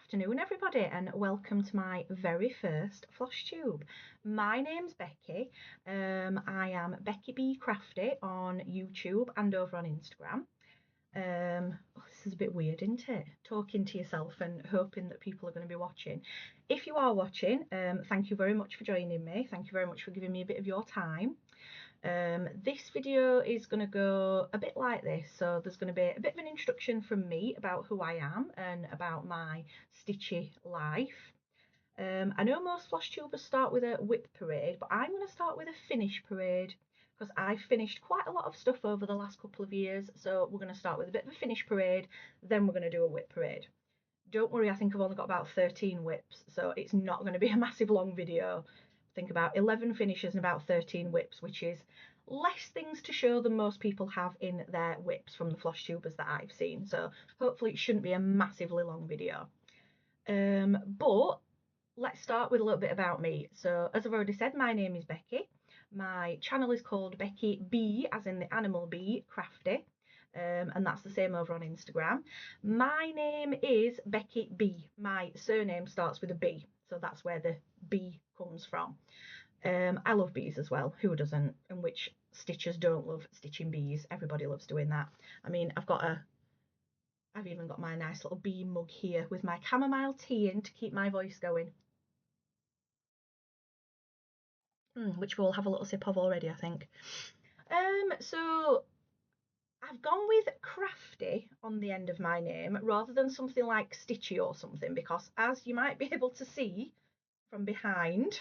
afternoon everybody, and welcome to my very first FlossTube. My name's Becky. I am Becky B Crafty on YouTube and over on Instagram. This is a bit weird, isn't it? Talking to yourself and hoping that people are going to be watching. If you are watching, thank you very much for joining me. Thank you very much for giving me a bit of your time. This video is going to go a bit like this, so there's going to be a bit of an introduction from me about who I am and about my stitchy life. I know most FlossTubers start with a whip parade, but I'm going to start with a finish parade because I've finished quite a lot of stuff over the last couple of years, so we're going to start with a bit of a finish parade, then we're going to do a whip parade. Don't worry, I think I've only got about 13 whips, so it's not going to be a massive long video. Think about 11 finishes and about 13 whips, which is less things to show than most people have in their whips from the FlossTubers that I've seen, so hopefully it shouldn't be a massively long video. But let's start with a little bit about me. So as I've already said, my name is Becky. My channel is called Becky B, as in the animal bee, Crafty, and that's the same over on Instagram. My name is Becky B. My surname starts with a B, so that's where the B comes from. I love bees as well. Who doesn't? And which stitchers don't love stitching bees? Everybody loves doing that. I mean, I've even got my nice little bee mug here with my chamomile tea in to keep my voice going. Which we'll have a little sip of already, I think. So I've gone with crafty on the end of my name rather than something like stitchy or something, because as you might be able to see from behind,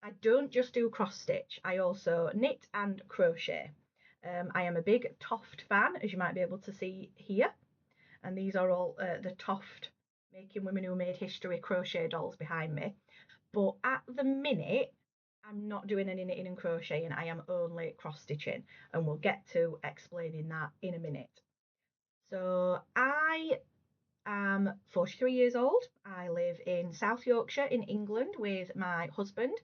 I don't just do cross stitch, I also knit and crochet. I am a big Toft fan, as you might be able to see here, and these are all the Toft Making Women Who Made History crochet dolls behind me. But at the minute, I'm not doing any knitting and crocheting, I am only cross stitching, and we'll get to explaining that in a minute. So I am 43 years old. I live in South Yorkshire in England with my husband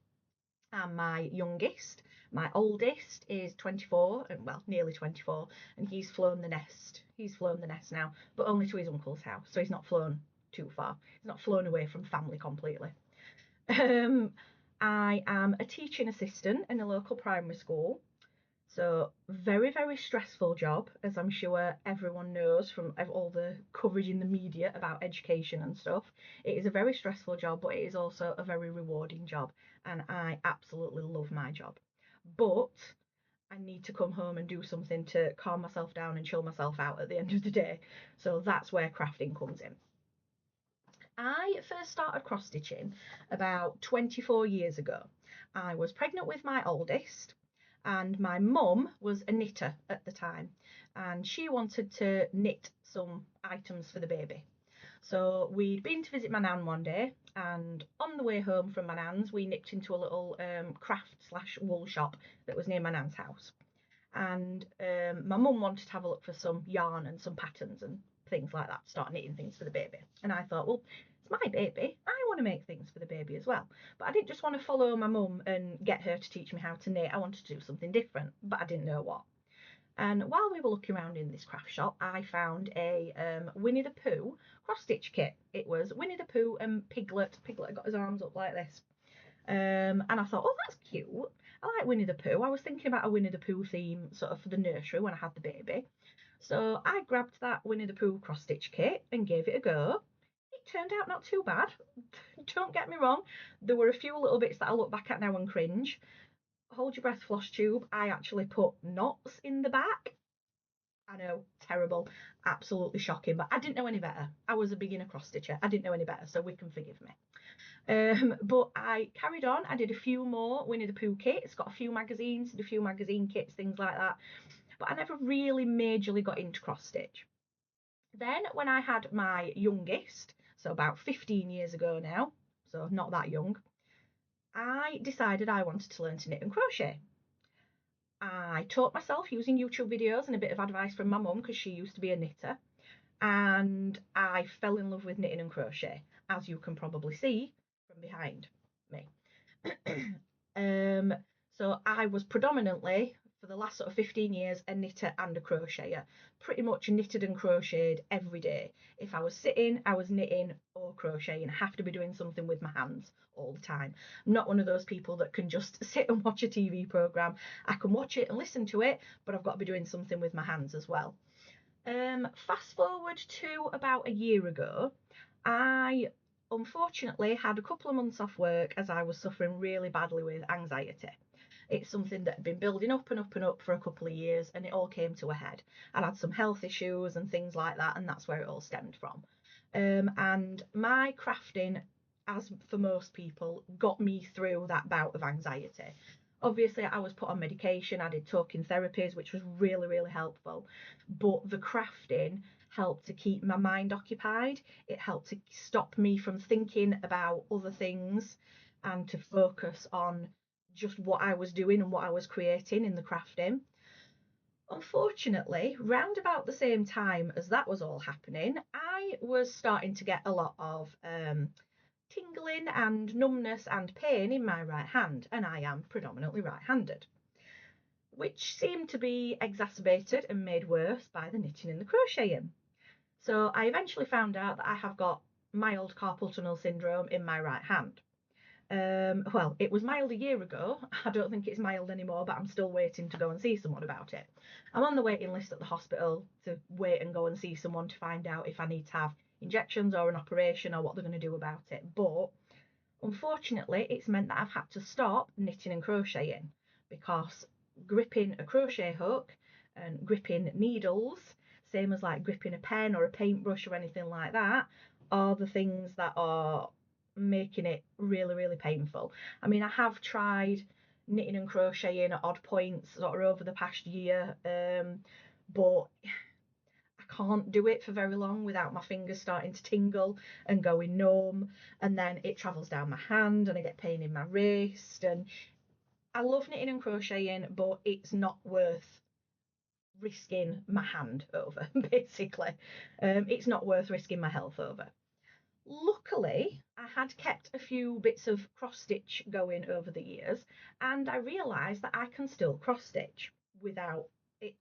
and my youngest. My oldest is 24, and well, nearly 24, and he's flown the nest. He's flown the nest now, but only to his uncle's house, so he's not flown too far. He's not flown away from family completely. I am a teaching assistant in a local primary school, so very, very stressful job, as I'm sure everyone knows from all the coverage in the media about education and stuff. It is a very stressful job, but it is also a very rewarding job, and I absolutely love my job. But I need to come home and do something to calm myself down and chill myself out at the end of the day, so that's where crafting comes in. I first started cross stitching about 24 years ago. I was pregnant with my oldest, and my mum was a knitter at the time, and she wanted to knit some items for the baby. So we'd been to visit my nan one day, and on the way home from my nan's we nipped into a little craft/wool shop that was near my nan's house, and my mum wanted to have a look for some yarn and some patterns and things like that, start knitting things for the baby. And I thought, well, it's my baby, I want to make things for the baby as well. But I didn't just want to follow my mum and get her to teach me how to knit. I wanted to do something different, but I didn't know what. And while we were looking around in this craft shop, I found a Winnie the Pooh cross stitch kit. It was Winnie the Pooh and Piglet. Piglet got his arms up like this. And I thought, oh, that's cute. I like Winnie the Pooh. I was thinking about a Winnie the Pooh theme sort of for the nursery when I had the baby. So I grabbed that Winnie the Pooh cross stitch kit and gave it a go. It turned out not too bad. Don't get me wrong, there were a few little bits that I look back at now and cringe. Hold your breath, FlossTube. I actually put knots in the back. I know, terrible, absolutely shocking, but I didn't know any better. I was a beginner cross stitcher. I didn't know any better, so we can forgive me. But I carried on. I did a few more Winnie the Pooh kits, got a few magazines, did a few magazine kits, things like that. But I never really majorly got into cross stitch. Then when I had my youngest, so about 15 years ago now, so not that young, I decided I wanted to learn to knit and crochet. I taught myself using YouTube videos and a bit of advice from my mum, because she used to be a knitter, and I fell in love with knitting and crochet, as you can probably see from behind me. So I was predominantly, for the last sort of 15 years a knitter and a crocheter. Pretty much knitted and crocheted every day. If I was sitting, I was knitting or crocheting. I have to be doing something with my hands all the time. I'm not one of those people that can just sit and watch a TV programme. I can watch it and listen to it, but I've got to be doing something with my hands as well. Fast forward to about a year ago, I unfortunately had a couple of months off work as I was suffering really badly with anxiety. It's something that had been building up and up and up for a couple of years, and it all came to a head. I'd had some health issues and things like that, and that's where it all stemmed from. And my crafting, as for most people, got me through that bout of anxiety. Obviously, I was put on medication, I did talking therapies, which was really, really helpful. But the crafting helped to keep my mind occupied. It helped to stop me from thinking about other things and to focus on just what I was doing and what I was creating in the crafting. Unfortunately, round about the same time as that was all happening, I was starting to get a lot of tingling and numbness and pain in my right hand, and I am predominantly right-handed, which seemed to be exacerbated and made worse by the knitting and the crocheting. So I eventually found out that I have got mild carpal tunnel syndrome in my right hand. Well, it was mild a year ago. I don't think it's mild anymore, but I'm still waiting to go and see someone about it. I'm on the waiting list at the hospital to wait and go and see someone to find out if I need to have injections or an operation or what they're going to do about it. But unfortunately, it's meant that I've had to stop knitting and crocheting because gripping a crochet hook and gripping needles, same as like gripping a pen or a paintbrush or anything like that, are the things that are making it really, really painful. I mean, I have tried knitting and crocheting at odd points sort of over the past year, but I can't do it for very long without my fingers starting to tingle and going numb, and then it travels down my hand and I get pain in my wrist. And I love knitting and crocheting, but it's not worth risking my hand over, basically. It's not worth risking my health over. Luckily, I had kept a few bits of cross stitch going over the years, and I realised that I can still cross stitch without it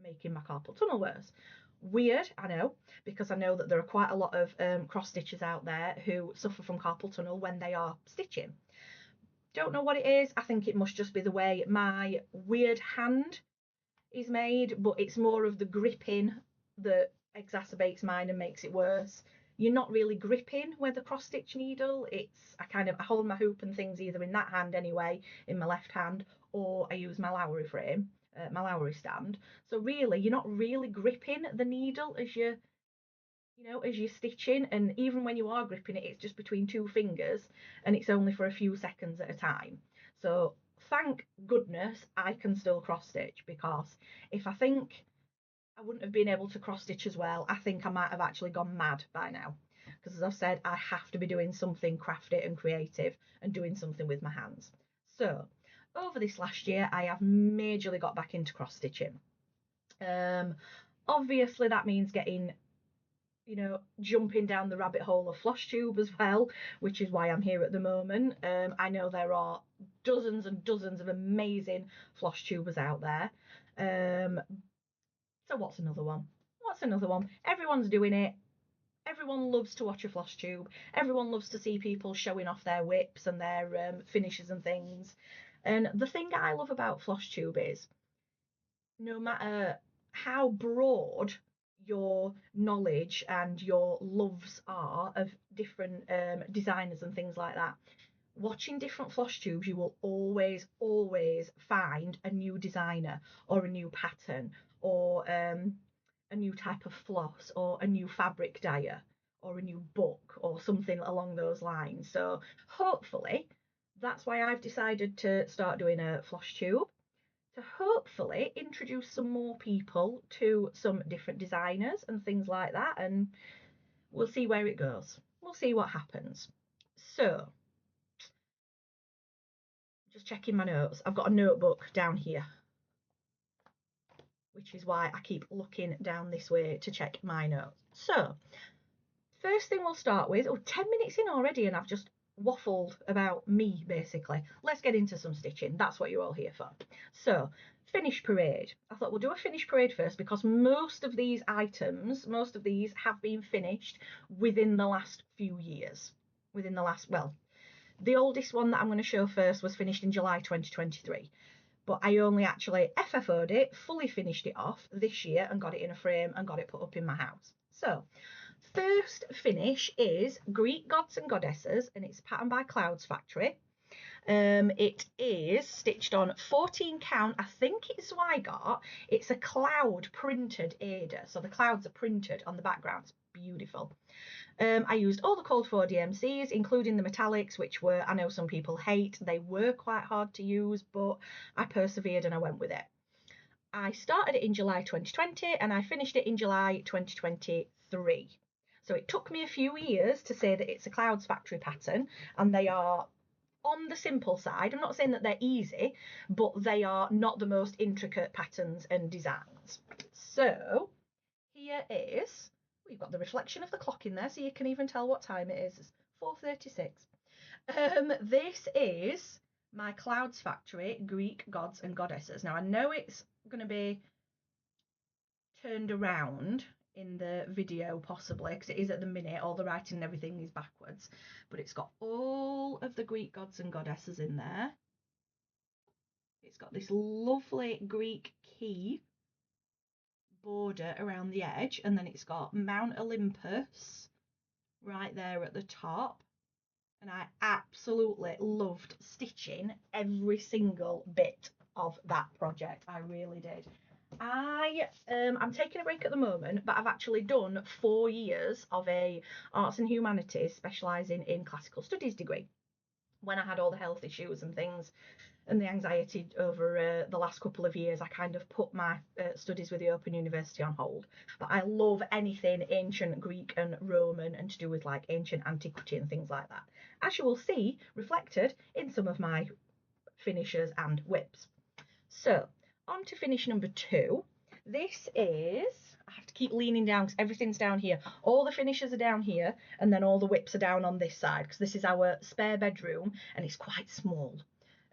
making my carpal tunnel worse. Weird, I know, because I know that there are quite a lot of cross stitchers out there who suffer from carpal tunnel when they are stitching. Don't know what it is. I think it must just be the way my weird hand is made, but it's more of the gripping that exacerbates mine and makes it worse. You're not really gripping with a cross stitch needle. I hold my hoop and things either in that hand anyway, in my left hand, or I use my Lowry frame, my Lowry stand. So really, you're not really gripping the needle as you're stitching, and even when you are gripping it, it's just between two fingers and it's only for a few seconds at a time. So thank goodness I can still cross stitch, because if I think I wouldn't have been able to cross stitch as well, I think I might have actually gone mad by now. Because as I've said, I have to be doing something crafty and creative and doing something with my hands. So over this last year, I have majorly got back into cross stitching. Obviously that means getting jumping down the rabbit hole of FlossTube as well, which is why I'm here at the moment. I know there are dozens and dozens of amazing FlossTubers out there. So what's another one? Everyone's doing it. Everyone loves to watch a FlossTube. Everyone loves to see people showing off their whips and their finishes and things. And the thing I love about FlossTube is no matter how broad your knowledge and your loves are of different designers and things like that, watching different FlossTubes, you will always find a new designer or a new pattern or a new type of floss or a new fabric dyer or a new book or something along those lines. So hopefully that's why I've decided to start doing a FlossTube, to hopefully introduce some more people to some different designers and things like that, and we'll see where it goes. We'll see what happens. So just checking my notes. I've got a notebook down here, which is why I keep looking down this way to check my notes. So first thing we'll start with, 10 minutes in already and I've just waffled about me basically. Let's get into some stitching. That's what you're all here for. So finish parade. I thought we'll do a finish parade first because most of these items, most of these have been finished within the last few years. Within the last, well, the oldest one that I'm going to show first was finished in July 2023. But I only actually FFO'd it, fully finished it off this year and got it in a frame and got it put up in my house. So first finish is Greek Gods and Goddesses, and it's patterned by Clouds Factory. It is stitched on 14 count, I think it's Zweigart. It's a cloud printed Ada, so the clouds are printed on the background. It's beautiful. I used all the called for DMCs, including the metallics, which were, I know some people hate, they were quite hard to use, but I persevered and I went with it. I started it in July 2020 and I finished it in July 2023. So it took me a few years to say that it's a Clouds Factory pattern, and they are on the simple side. I'm not saying that they're easy, but they are not the most intricate patterns and designs. So here is, we've got the reflection of the clock in there, so you can even tell what time it is. It's 4:36. This is my Clouds Factory Greek Gods and Goddesses. Now I know it's going to be turned around in the video possibly because it is at the minute, all the writing and everything is backwards, but it's got all of the Greek gods and goddesses in there. It's got this lovely Greek key border around the edge, and then it's got Mount Olympus right there at the top, and I absolutely loved stitching every single bit of that project. I really did. I'm taking a break at the moment, but I've actually done 4 years of a arts and humanities specialising in classical studies degree. When I had all the health issues and things and the anxiety over the last couple of years, I kind of put my studies with the Open University on hold. But I love anything ancient Greek and Roman and to do with like ancient antiquity and things like that, as you will see reflected in some of my finishes and whips. So on to finish number 2. This is, I have to keep leaning down because everything's down here. All the finishes are down here, and then all the whips are down on this side because this is our spare bedroom and it's quite small.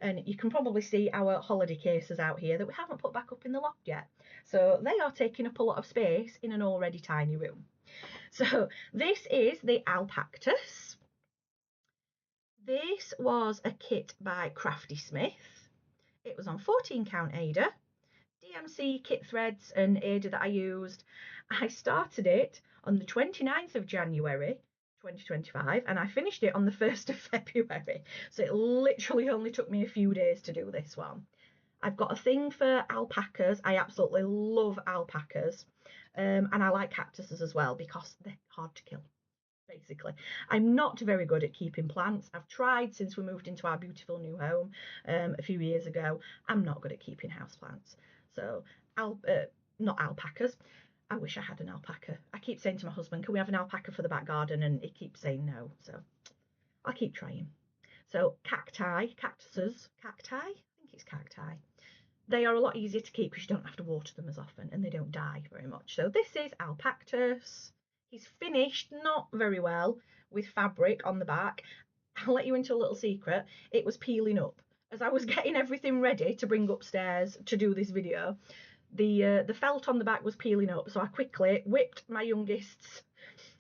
And you can probably see our holiday cases out here that we haven't put back up in the loft yet. So they are taking up a lot of space in an already tiny room. So this is the Alpactus. This was a kit by Crafty Smith. It was on 14 count Ada, DMC kit threads and Ada that I used. I started it on the 29th of January 2025 and I finished it on the 1st of February. So it literally only took me a few days to do this one. I've got a thing for alpacas. I absolutely love alpacas. And I like cactuses as well because they're hard to kill. Basically, I'm not very good at keeping plants. I've tried since we moved into our beautiful new home a few years ago. I'm not good at keeping houseplants. So not alpacas. I wish I had an alpaca. I keep saying to my husband, can we have an alpaca for the back garden? And he keeps saying no. So I'll keep trying. So cacti, cactuses, cacti, I think it's cacti. They are a lot easier to keep because you don't have to water them as often and they don't die very much. So this is Alpactus. He's finished not very well with fabric on the back. I'll let you into a little secret. It was peeling up. As I was getting everything ready to bring upstairs to do this video, the felt on the back was peeling up. So I quickly whipped my youngest's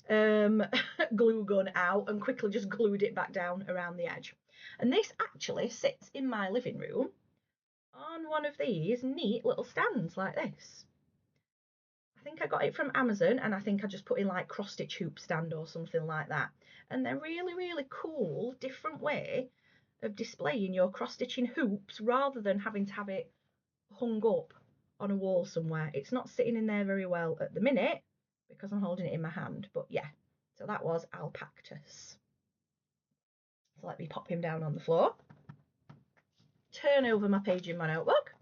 glue gun out and quickly just glued it back down around the edge. And this actually sits in my living room on one of these neat little stands like this. I think I got it from Amazon and I think I just put in like cross stitch hoop stand or something like that. And they're really, really cool, different way of displaying your cross stitching hoops rather than having to have it hung up on a wall somewhere. It's not sitting in there very well at the minute because I'm holding it in my hand, but yeah. So that was Alpactus. So let me pop him down on the floor. Turn over my page in my notebook.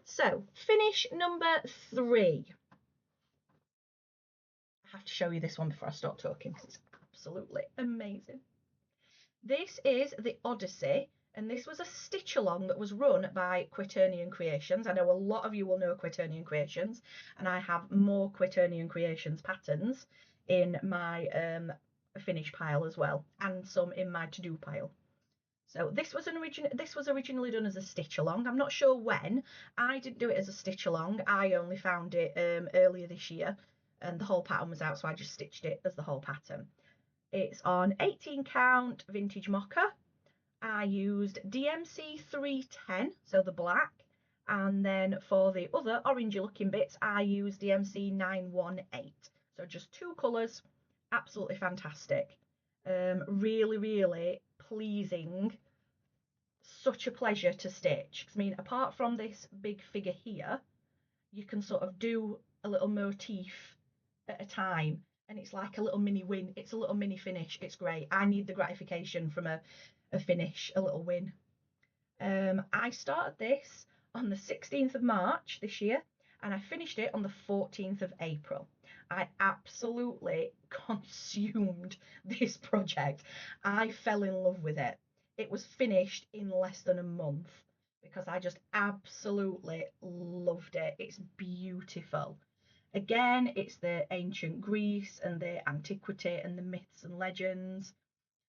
So finish number 3. I have to show you this one before I start talking because it's absolutely amazing. This is the Odyssey, and this was a stitch along that was run by QuaternionCreations. I know a lot of you will know QuaternionCreations, and I have more QuaternionCreations patterns in my a finish pile as well, and some in my to-do pile. So this was originally done as a stitch along. I'm not sure when. I didn't do it as a stitch along. I only found it earlier this year, and the whole pattern was out, so I just stitched it as the whole pattern. It's on 18 count vintage mocha. I used DMC 310, so the black, and then for the other orangey looking bits I used DMC 918. So just two colours, absolutely fantastic. Really, really pleasing. Such a pleasure to stitch. I mean, apart from this big figure here, you can sort of do a little motif at a time, and it's like a little mini win. It's a little mini finish. It's great. I need the gratification from a finish, a little win. I started this on the 16th of March this year, and I finished it on the 14th of April. I absolutely consumed this project. I fell in love with it. It was finished in less than a month because I just absolutely loved it. It's beautiful. Again, it's the ancient Greece and the antiquity and the myths and legends,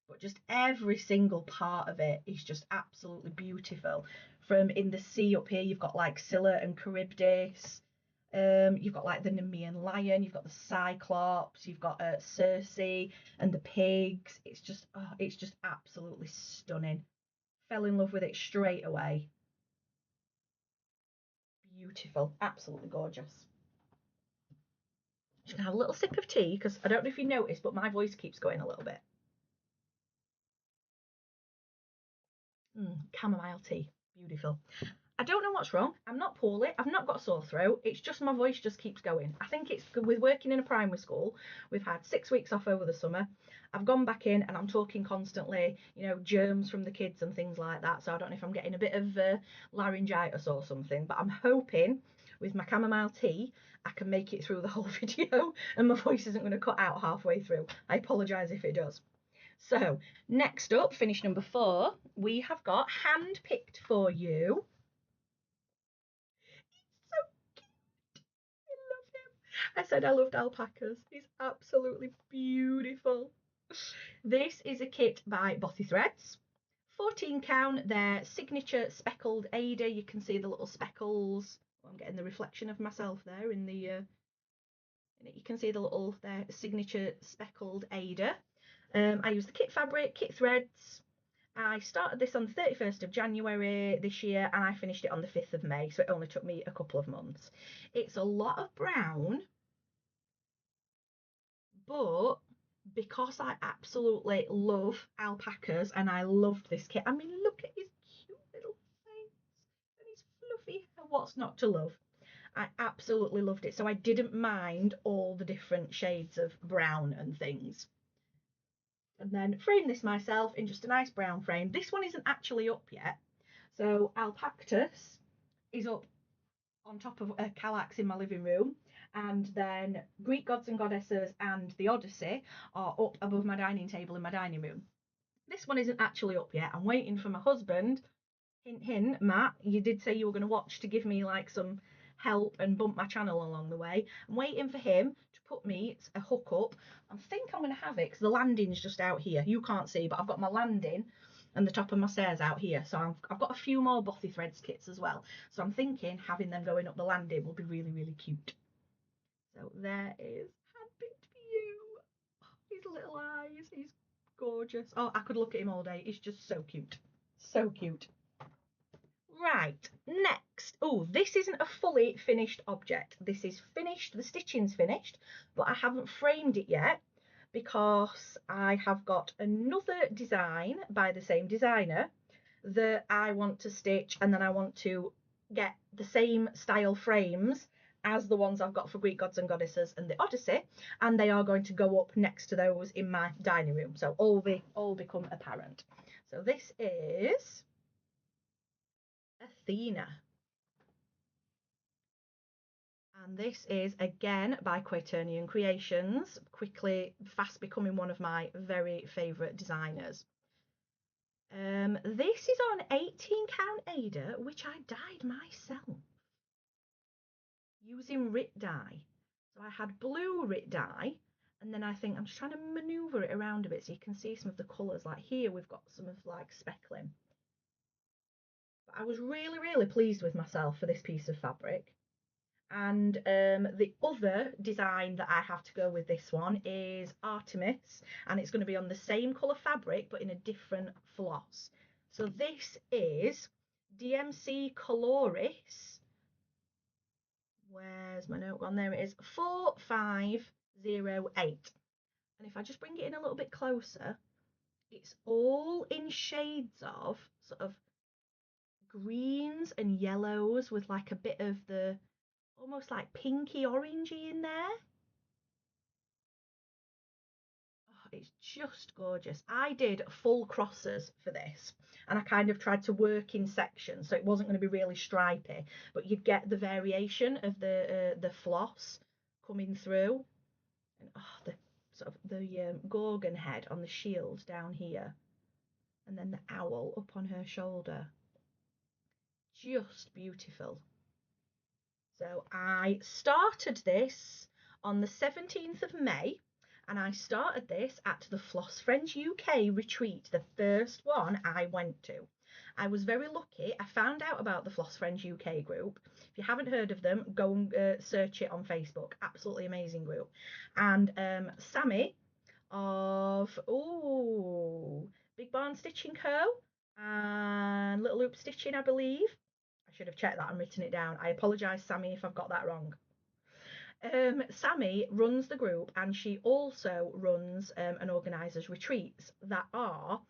but just every single part of it is just absolutely beautiful. From in the sea up here, you've got like Scylla and Charybdis. You've got like the Nemean lion, you've got the Cyclops, you've got Circe and the pigs. It's just absolutely stunning. Fell in love with it straight away. Beautiful, absolutely gorgeous. Just gonna have a little sip of tea because I don't know if you noticed, but my voice keeps going a little bit. Chamomile tea, beautiful. I don't know what's wrong. I'm not poorly. I've not got a sore throat. It's just my voice just keeps going. I think it's good with working in a primary school. We've had 6 weeks off over the summer. I've gone back in and I'm talking constantly, you know, germs from the kids and things like that. So I don't know if I'm getting a bit of laryngitis or something, but I'm hoping with my chamomile tea, I can make it through the whole video and my voice isn't going to cut out halfway through. I apologise if it does. So next up, finish number 4, we have got hand-picked for you. So cute. I love him. I said I loved alpacas. He's absolutely beautiful. This is a kit by Bothythreads. 14 count, their signature speckled Ada. You can see the little speckles. I'm getting the reflection of myself there in the you can see the little their signature speckled Ada. I use the kit fabric, kit threads. I started this on the 31st of January this year and I finished it on the 5th of May, so it only took me a couple of months. It's a lot of brown, but because I absolutely love alpacas and I loved this kit, I mean, look at his cute little face and his fluffy hair. What's not to love? I absolutely loved it, so I didn't mind all the different shades of brown and things. And then frame this myself in just a nice brown frame. This one isn't actually up yet, so Alpactus is up on top of a Kallax in my living room, and then Greek Gods and Goddesses and the Odyssey are up above my dining table in my dining room. This one isn't actually up yet. I'm waiting for my husband. Hint, hint, Matt, you did say you were going to watch to give me like some help and bump my channel along the way. I'm waiting for him to put me a hook up. I think I'm going to have it because the landing's just out here. You can't see, but I've got my landing and the top of my stairs out here. So I've got a few more Bothythreads kits as well. So I'm thinking having them going up the landing will be really, really cute. So there is Handpicked for you. His little eyes, he's gorgeous. Oh, I could look at him all day. He's just so cute. So cute. Right, next. Oh, this isn't a fully finished object. This is finished, the stitching's finished, but I haven't framed it yet because I have got another design by the same designer that I want to stitch, and then I want to get the same style frames as the ones I've got for Greek Gods and Goddesses and the Odyssey, and they are going to go up next to those in my dining room, so all become apparent. So this is Athena. And this is again by QuaterionCreations, fast becoming one of my very favourite designers. This is on 18 count Ada, which I dyed myself using RIT dye. So I had blue RIT dye And then I think I'm just trying to maneuver it around a bit so you can see some of the colours. Like here we've got some of like speckling. But I was really, really pleased with myself for this piece of fabric. And the other design that I have to go with this one is Artemis, and it's going to be on the same colour fabric but in a different floss. So this is DMC Coloris. Where's my note gone? There it is, 4508. And if I just bring it in a little bit closer, it's all in shades of sort of greens and yellows with like a bit of the almost like pinky orangey in there. Oh, it's just gorgeous. I did full crosses for this, and I kind of tried to work in sections so it wasn't going to be really stripy, but you'd get the variation of the floss coming through. And oh, the sort of the gorgon head on the shield down here, and then the owl up on her shoulder. Just beautiful. So I started this on the 17th of May, and I started this at the Floss Friends UK retreat, the first one I went to. I was very lucky. I found out about the Floss Friends UK group. If you haven't heard of them, go and search it on Facebook. Absolutely amazing group. And Sammy of Big Barn Stitching Co. and LittleLoopsStitching, I believe. I should have checked that and written it down. I apologise, Sammy, if I've got that wrong. Sammy runs the group, and she also runs and organises retreats that are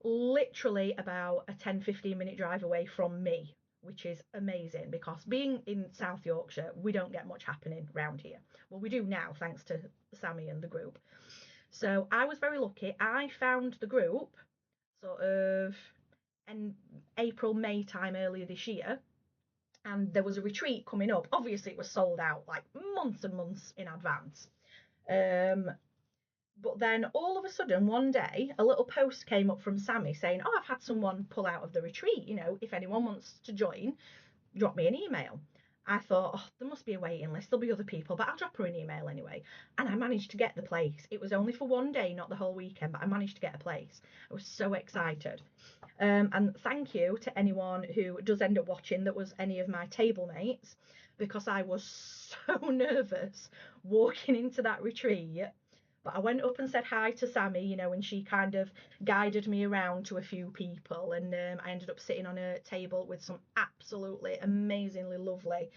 literally about a 10-15 minute drive away from me, which is amazing because being in South Yorkshire, we don't get much happening around here. Well, we do now, thanks to Sammy and the group. So I was very lucky. I found the group sort of in April, May time earlier this year, and there was a retreat coming up. Obviously, it was sold out like months and months in advance. But then all of a sudden, one day, a little post came up from Sammy saying, "Oh, I've had someone pull out of the retreat. You know, if anyone wants to join, drop me an email." I thought, oh, there must be a waiting list. There'll be other people, but I'll drop her an email anyway. And I managed to get the place. It was only for one day, not the whole weekend, but I managed to get a place. I was so excited. And thank you to anyone who does end up watching that was any of my table mates, because I was so nervous walking into that retreat. But I went up and said hi to Sammy, you know, and she kind of guided me around to a few people. And I ended up sitting on a table with some absolutely amazingly lovely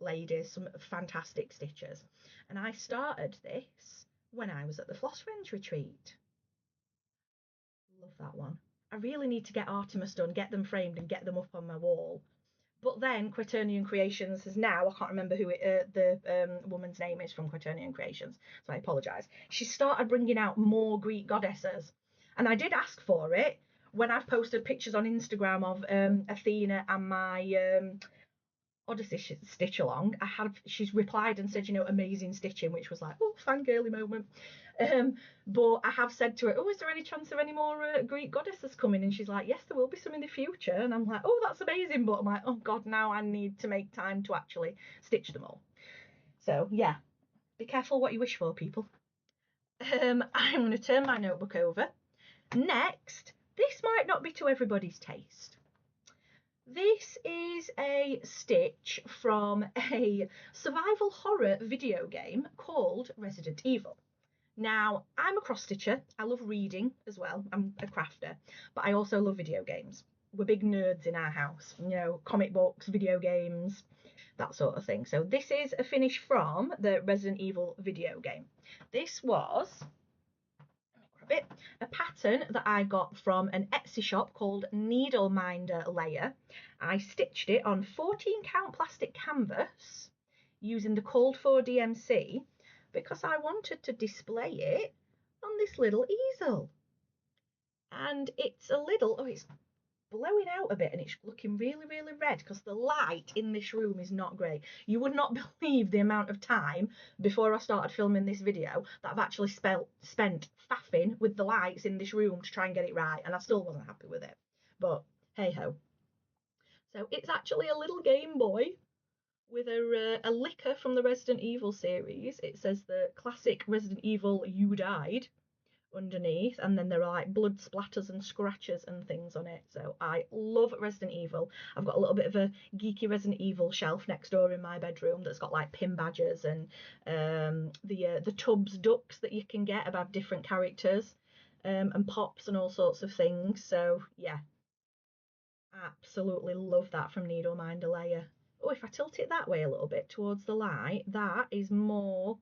ladies, some fantastic stitchers. And I started this when I was at the Floss Friends retreat. Love that one. I really need to get Artemis done, get them framed and get them up on my wall. But then QuaternionCreations has now, I can't remember who the woman's name is from QuaternionCreations, so I apologise. She started bringing out more Greek goddesses. And I did ask for it when I've posted pictures on Instagram of Athena and my Odyssey stitch along. She's replied and said, you know, amazing stitching, which was like, oh, fangirly moment. But I have said to her, oh, is there any chance of any more Greek goddesses coming? And she's like, yes, there will be some in the future. And I'm like, oh, that's amazing. But I'm like, oh God, now I need to make time to actually stitch them all. So yeah, be careful what you wish for, people. I'm going to turn my notebook over. Next, this might not be to everybody's taste. This is a stitch from a survival horror video game called Resident Evil. Now, I'm a cross stitcher. I love reading as well. I'm a crafter, but I also love video games. We're big nerds in our house, you know, comic books, video games, that sort of thing. So this is a finish from the Resident Evil video game. This was a pattern that I got from an Etsy shop called NeedleMinderLair. I stitched it on 14 count plastic canvas using the called for DMC because I wanted to display it on this little easel. And it's a little, oh, it's blowing out a bit and it's looking really, really red because the light in this room is not great. You would not believe the amount of time before I started filming this video that I've actually spent faffing with the lights in this room to try and get it right, and I still wasn't happy with it. But hey ho. So it's actually a little Game Boy with a licker from the Resident Evil series. It says the classic Resident Evil "You Died" underneath, and then there are like blood splatters and scratches and things on it. So I love Resident Evil. I've got a little bit of a geeky Resident Evil shelf next door in my bedroom that's got like pin badges and the tubs ducks that you can get about different characters, and pops and all sorts of things. So yeah, absolutely love that from NeedleMinderLair. Oh, if I tilt it that way a little bit towards the light, that is more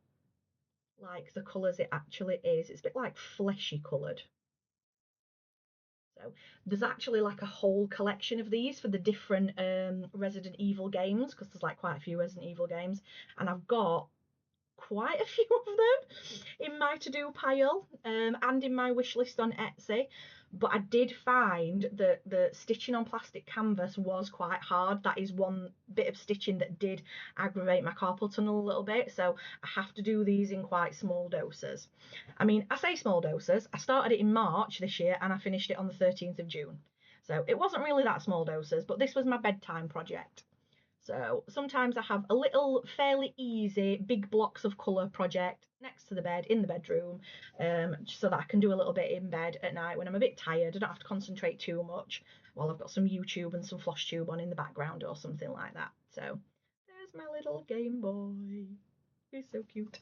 like the colours it actually is. It's a bit like fleshy coloured. So there's actually like a whole collection of these for the different Resident Evil games, because there's like quite a few Resident Evil games, and I've got quite a few of them in my to-do pile, and in my wish list on Etsy. But I did find that the stitching on plastic canvas was quite hard. That is one bit of stitching that did aggravate my carpal tunnel a little bit, so I have to do these in quite small doses. I mean, I say small doses, I started it in March this year and I finished it on the 13th of June. So it wasn't really that small doses, but this was my bedtime project. So sometimes I have a little fairly easy big blocks of colour project next to the bed in the bedroom, so that I can do a little bit in bed at night when I'm a bit tired. I don't have to concentrate too much while I've got some YouTube and some FlossTube on in the background or something like that. So there's my little Game Boy. He's so cute.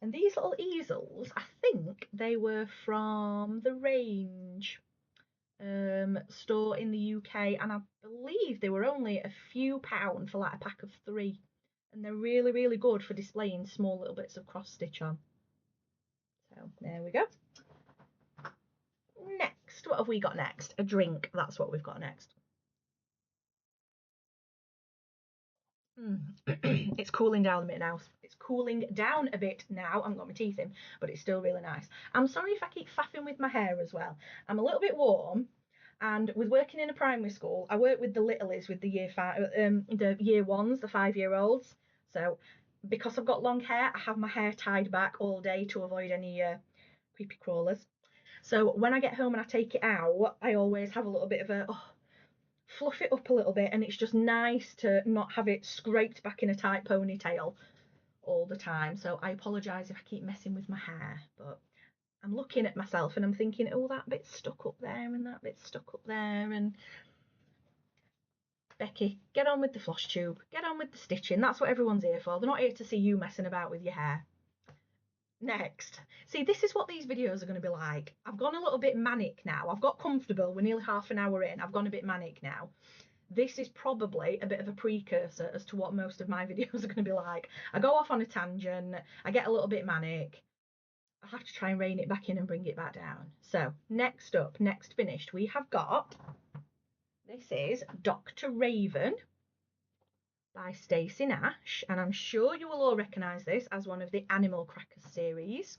And these little easels, I think they were from the Range store in the UK, and I believe they were only a few pound for like a pack of 3, and they're really, really good for displaying small little bits of cross stitch on. So there we go. Next, what have we got next? A drink. That's what we've got next. It's cooling down a bit now. It's cooling down a bit now. I haven't got my teeth in, but it's still really nice. I'm sorry if I keep faffing with my hair as well. I'm a little bit warm, and with working in a primary school, I work with the littlies, with the the year ones, the 5-year-olds. So because I've got long hair, I have my hair tied back all day to avoid any creepy crawlers. So when I get home and I take it out, I always have a little bit of a fluff it up a little bit, and it's just nice to not have it scraped back in a tight ponytail all the time. So I apologise if I keep messing with my hair, but I'm looking at myself and I'm thinking, oh, that bit's stuck up there and that bit's stuck up there. And Becky, get on with the FlossTube, get on with the stitching. That's what everyone's here for. They're not here to see you messing about with your hair. Next, see, this is what these videos are going to be like. I've gone a little bit manic now. I've got comfortable. We're nearly half an hour in. I've gone a bit manic now. This is probably a bit of a precursor as to what most of my videos are going to be like. I go off on a tangent, I get a little bit manic. I'll have to try and rein it back in and bring it back down. So next up, next finished, we have got, this is Dr. Raven by Stacey Nash, and I'm sure you will all recognise this as one of the Animal Crackers series.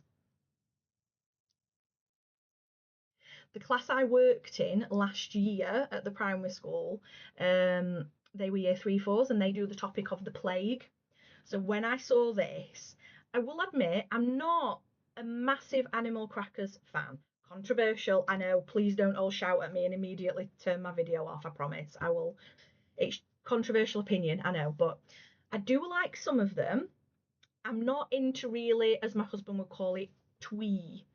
The class I worked in last year at the primary school, they were year 3-4s, and they do the topic of the plague. So when I saw this, I will admit I'm not a massive Animal Crackers fan. Controversial, I know. Please don't all shout at me and immediately turn my video off. I promise. I will. It's controversial opinion, I know, but I do like some of them. I'm not into really, as my husband would call it, twee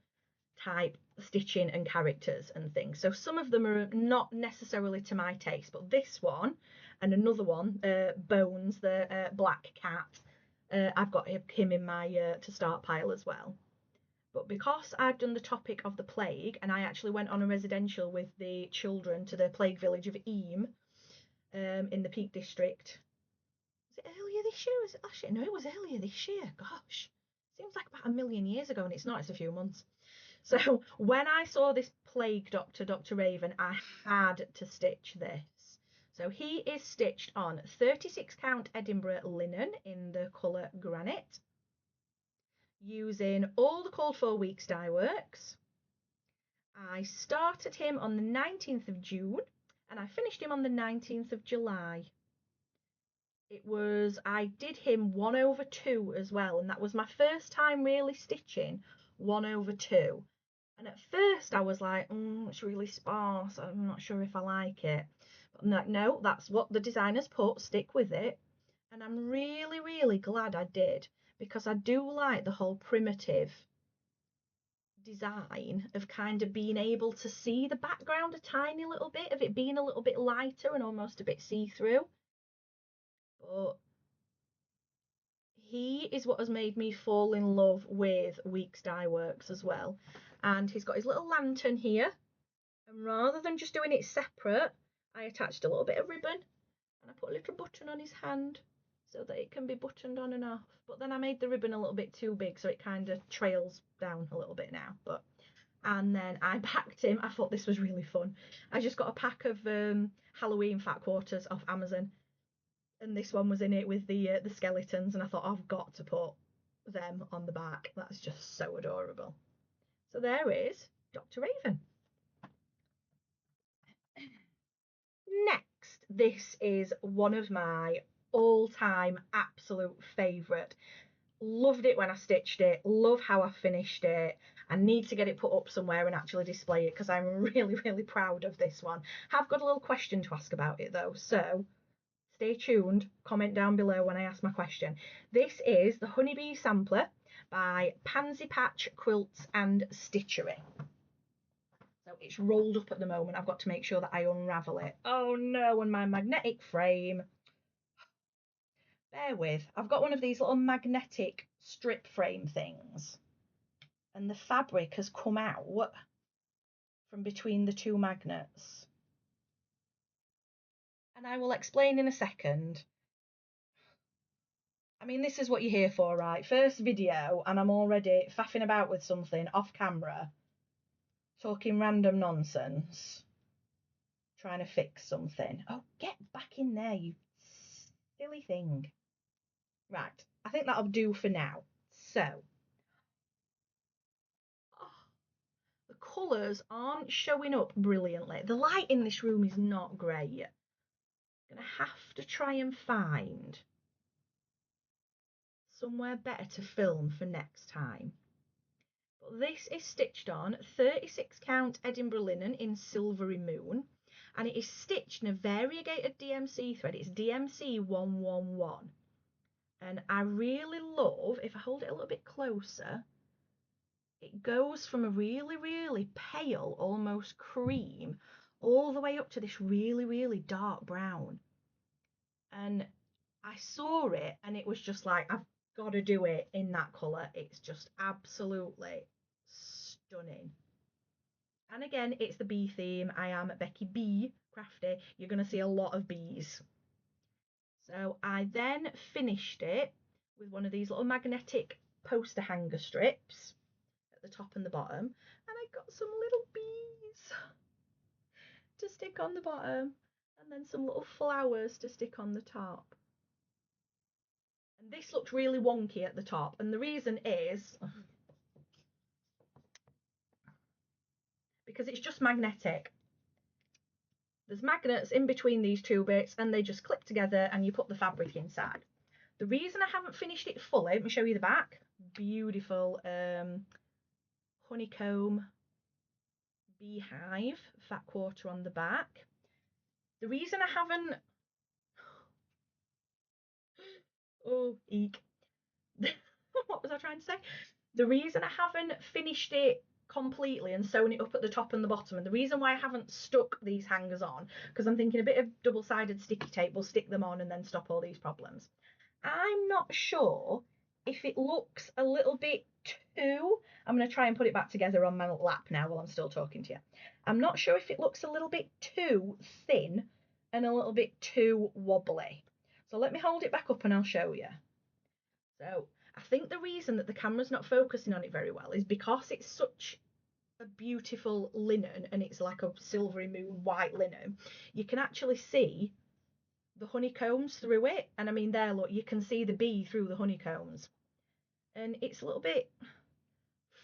type stitching and characters and things. So some of them are not necessarily to my taste, but this one and another one, Bones, the black cat, I've got him in my to start pile as well. But because I've done the topic of the plague, and I actually went on a residential with the children to the plague village of Eyam, in the Peak District. Was it earlier this year? Was it last year? No, it was earlier this year. Gosh, seems like about a million years ago, and it's not. It's a few months. So when I saw this plague doctor, Dr. Raven, I had to stitch this. So he is stitched on 36 count Edinburgh linen in the colour granite, using all the called for weeks dye works. I started him on the 19th of June and I finished him on the 19th of July. I did him 1/2 as well, and that was my first time really stitching 1/2. And at first I was like, it's really sparse, I'm not sure if I like it. But I'm like, no, that's what the designers put, stick with it. And I'm really, really glad I did, because I do like the whole primitive design of kind of being able to see the background a tiny little bit, of it being a little bit lighter and almost a bit see-through. But he is what has made me fall in love with Weeks Dye Works as well. And he's got his little lantern here, and rather than just doing it separate, I attached a little bit of ribbon and I put a little button on his hand so that it can be buttoned on and off. But then I made the ribbon a little bit too big, so it kind of trails down a little bit now. And then I packed him. I thought this was really fun. I just got a pack of Halloween fat quarters off Amazon, and this one was in it with the skeletons, and I thought I've got to put them on the back. That's just so adorable. So there is Dr. Raven. Next, this is one of my all-time absolute favourite. Loved it when I stitched it, love how I finished it. I need to get it put up somewhere and actually display it, because I'm really, really proud of this one. Have got a little question to ask about it though, so stay tuned, comment down below when I ask my question. This is the Honeybee Sampler by Pansypatchquiltsandstitchery. So it's rolled up at the moment. I've got to make sure that I unravel it. Oh no, and my magnetic frame. Bear with. I've got one of these little magnetic strip frame things, and the fabric has come out from between the two magnets. And I will explain in a second. I mean, this is what you're here for, right? First video, and I'm already faffing about with something off camera, talking random nonsense, trying to fix something. Oh, get back in there, you silly thing. Right, I think that'll do for now. So, the colours aren't showing up brilliantly. The light in this room is not great. I'm gonna have to try and find somewhere better to film for next time. But this is stitched on 36 count Edinburgh linen in Silvery Moon, and it is stitched in a variegated DMC thread. It's DMC 111, and I really love, if I hold it a little bit closer, it goes from a really, really pale, almost cream, all the way up to this really, really dark brown. And I saw it and it was just like, I've got to do it in that colour. It's just absolutely stunning. And again, it's the bee theme. I am Becky Bee Crafty. You're going to see a lot of bees. So I then finished it with one of these little magnetic poster hanger strips at the top and the bottom, and I got some little bees to stick on the bottom, and then some little flowers to stick on the top. And this looks really wonky at the top, and the reason is because it's just magnetic. There's magnets in between these two bits, and they just clip together and you put the fabric inside. The reason I haven't finished it fully, let me show you the back. Beautiful honeycomb beehive fat quarter on the back. The reason I haven't, oh eek, what was I trying to say? The reason I haven't finished it completely and sewn it up at the top and the bottom, and the reason why I haven't stuck these hangers on, because I'm thinking a bit of double-sided sticky tape will stick them on and then stop all these problems. I'm not sure if it looks a little bit too, I'm going to try and put it back together on my lap now while I'm still talking to you. I'm not sure if it looks a little bit too thin and a little bit too wobbly. So let me hold it back up and I'll show you. So I think the reason that the camera's not focusing on it very well is because it's such a beautiful linen and it's like a silvery moon white linen. You can actually see the honeycombs through it, and I mean there, look, you can see the bee through the honeycombs, and it's a little bit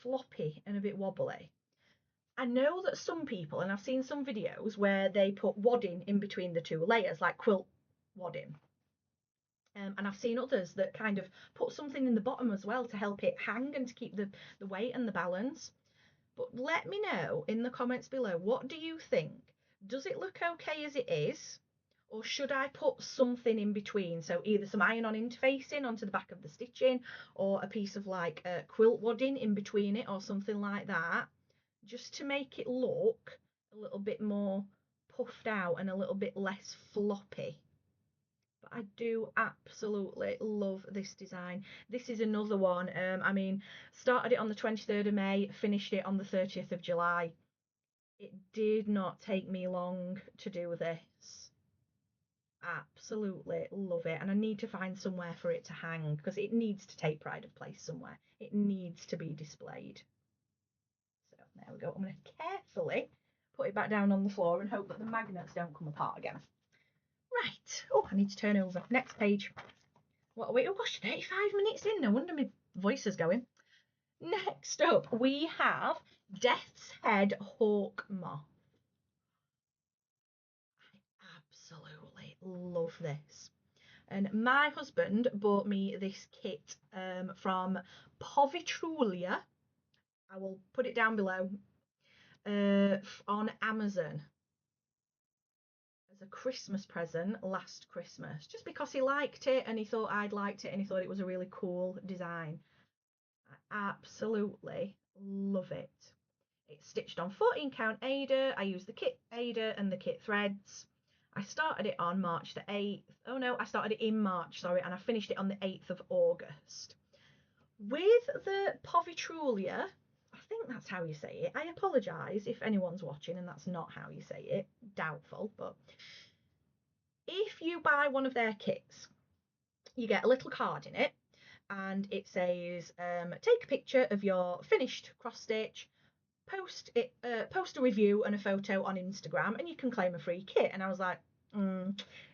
floppy and a bit wobbly. I know that some people, and I've seen some videos where they put wadding in between the two layers, like quilt wadding. And I've seen others that kind of put something in the bottom as well to help it hang and to keep the weight and the balance. But let me know in the comments below, what do you think? Does it look okay as it is? or should I put something in between? So either some iron-on interfacing onto the back of the stitching, or a piece of like quilt wadding in between it, or something like that, just to make it look a little bit more puffed out and a little bit less floppy. But I do absolutely love this design. This is another one. I mean, started it on the 23rd of May, finished it on the 30th of July. It did not take me long to do this. Absolutely love it. And I need to find somewhere for it to hang because it needs to take pride of place somewhere. It needs to be displayed. So there we go. I'm going to carefully put it back down on the floor and hope that the magnets don't come apart again. Right. Oh, I need to turn over. Next page. What are we? Oh gosh, 35 minutes in. No wonder my voice is going. Next up, we have Death's Head Hawk Moth. I absolutely love this. And my husband bought me this kit from Povitrulia. I will put it down below on Amazon as a Christmas present last Christmas, just because he liked it and he thought I'd liked it and he thought it was a really cool design. I absolutely love it. It's stitched on 14 count Aida. I use the kit Aida and the kit threads. I started it on March the 8th. Oh no, I started it in March, sorry, and I finished it on the 8th of August. With the Povitrulia, I think that's how you say it. I apologise if anyone's watching and that's not how you say it. Doubtful, but if you buy one of their kits, you get a little card in it and it says, take a picture of your finished cross stitch, post a review and a photo on Instagram and you can claim a free kit. And I was like,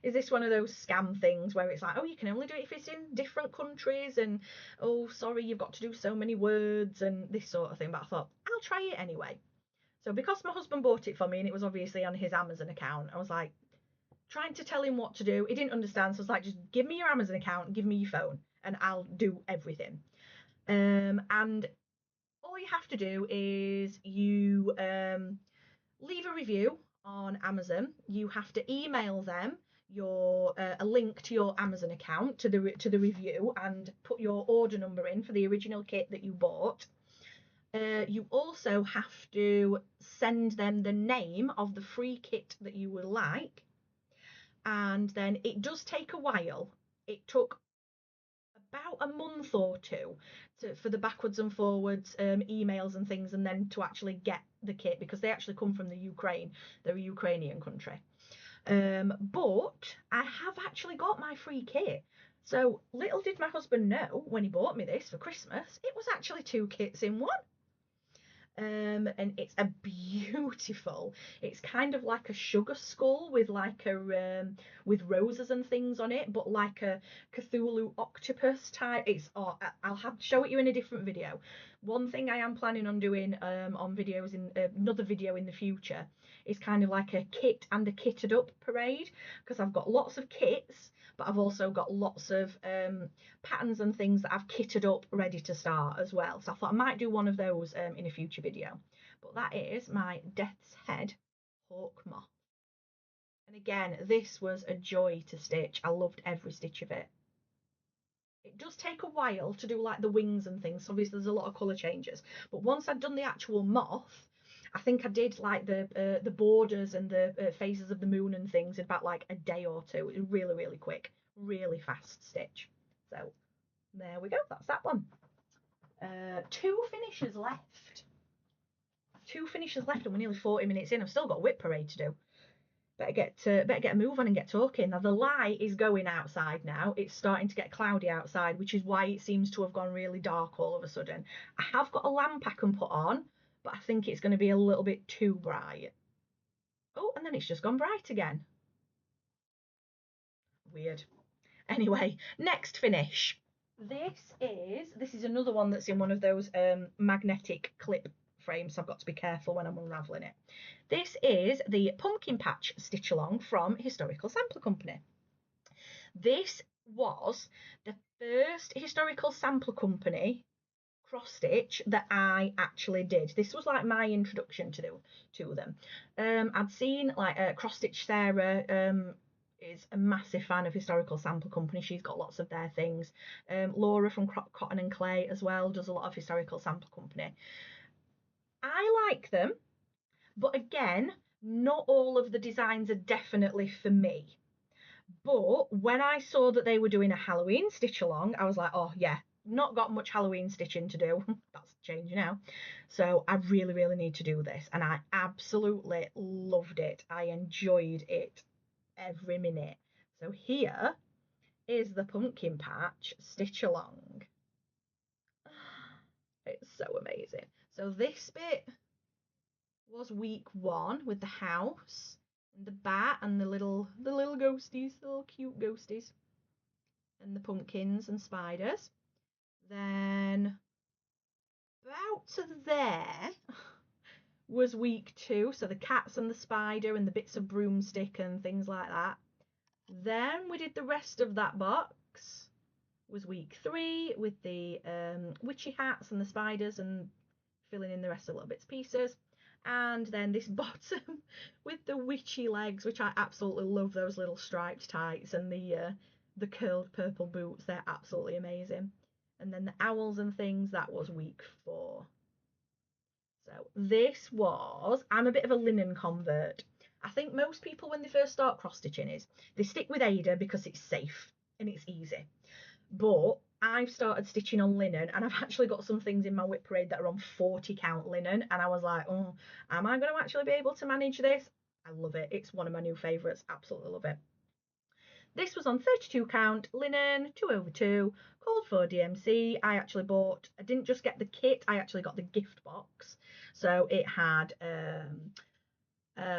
is this one of those scam things where it's like, oh, you can only do it if it's in different countries and oh sorry, you've got to do so many words and this sort of thing. But I thought I'll try it anyway. So because my husband bought it for me and it was obviously on his Amazon account, I was like trying to tell him what to do. He didn't understand, so I was like, just give me your Amazon account, give me your phone and I'll do everything. And all you have to do is you leave a review on Amazon. You have to email them your a link to your Amazon account to the review and put your order number in for the original kit that you bought. You also have to send them the name of the free kit that you would like, and then it does take a while. It took about a month or two for the backwards and forwards emails and things, and then to actually get the kit, because they actually come from the Ukraine. They're a Ukrainian country. But I have actually got my free kit. So little did my husband know when he bought me this for Christmas, it was actually 2 kits in one. And it's a beautiful, it's kind of like a sugar skull with like a with roses and things on it, but like a Cthulhu octopus type. It's I'll have to show it you in a different video. One thing I am planning on doing on videos in another video in the future is kind of like a kit and a kitted up parade, because I've got lots of kits, but I've also got lots of patterns and things that I've kitted up ready to start as well. So I thought I might do one of those in a future video. But that is my Death's Head Hawk Moth. And again, this was a joy to stitch. I loved every stitch of it. It does take a while to do like the wings and things. So obviously there's a lot of colour changes. But once I'd done the actual moth, I think I did like the borders and the phases of the moon and things in about like a day or two. It was really, really quick, really fast stitch. So there we go, that's that one. 2 finishes left. 2 finishes left and we're nearly 40 minutes in. I've still got a whip parade to do. Better get a move on and get talking. Now the light is going outside now. It's starting to get cloudy outside, which is why it seems to have gone really dark all of a sudden. I have got a lamp I can put on, but I think it's going to be a little bit too bright. Oh, and then it's just gone bright again. Weird. Anyway, next finish. This is another one that's in one of those magnetic clip frames, so I've got to be careful when I'm unraveling it. This is the Pumpkin Patch Stitch Along from Historical Sampler Company. This was the first Historical Sampler Company cross stitch that I actually did. This was like my introduction to them. I'd seen like Cross Stitch Sarah is a massive fan of Historical Sampler Company. She's got lots of their things. Laura from Cotton and Clay as well does a lot of Historical Sampler Company. I like them, but again, not all of the designs are definitely for me. But when I saw that they were doing a Halloween stitch along, I was like, oh yeah, not got much Halloween stitching to do. That's changing now. So I really, really need to do this. And I absolutely loved it. I enjoyed it every minute. So here is the pumpkin patch stitch along. It's so amazing. So this bit was week 1 with the house and the bat and the little ghosties, the little cute ghosties, and the pumpkins and spiders. Then about to there was week 2, so the cats and the spider and the bits of broomstick and things like that. Then we did the rest of that box, was week 3 with the witchy hats and the spiders and filling in the rest of the little bits pieces. And then this bottom with the witchy legs, which I absolutely love, those little striped tights and the curled purple boots. They're absolutely amazing. And then the owls and things, that was week 4. So this was, I'm a bit of a linen convert. I think most people when they first start cross stitching is they stick with Aida because it's safe and it's easy. But I've started stitching on linen, and I've actually got some things in my whip parade that are on 40 count linen, and I was like, oh, am I going to actually be able to manage this? I love it. It's one of my new favourites. Absolutely love it. This was on 32 count linen, 2/2, called for DMC. I didn't just get the kit, I actually got the gift box. So it had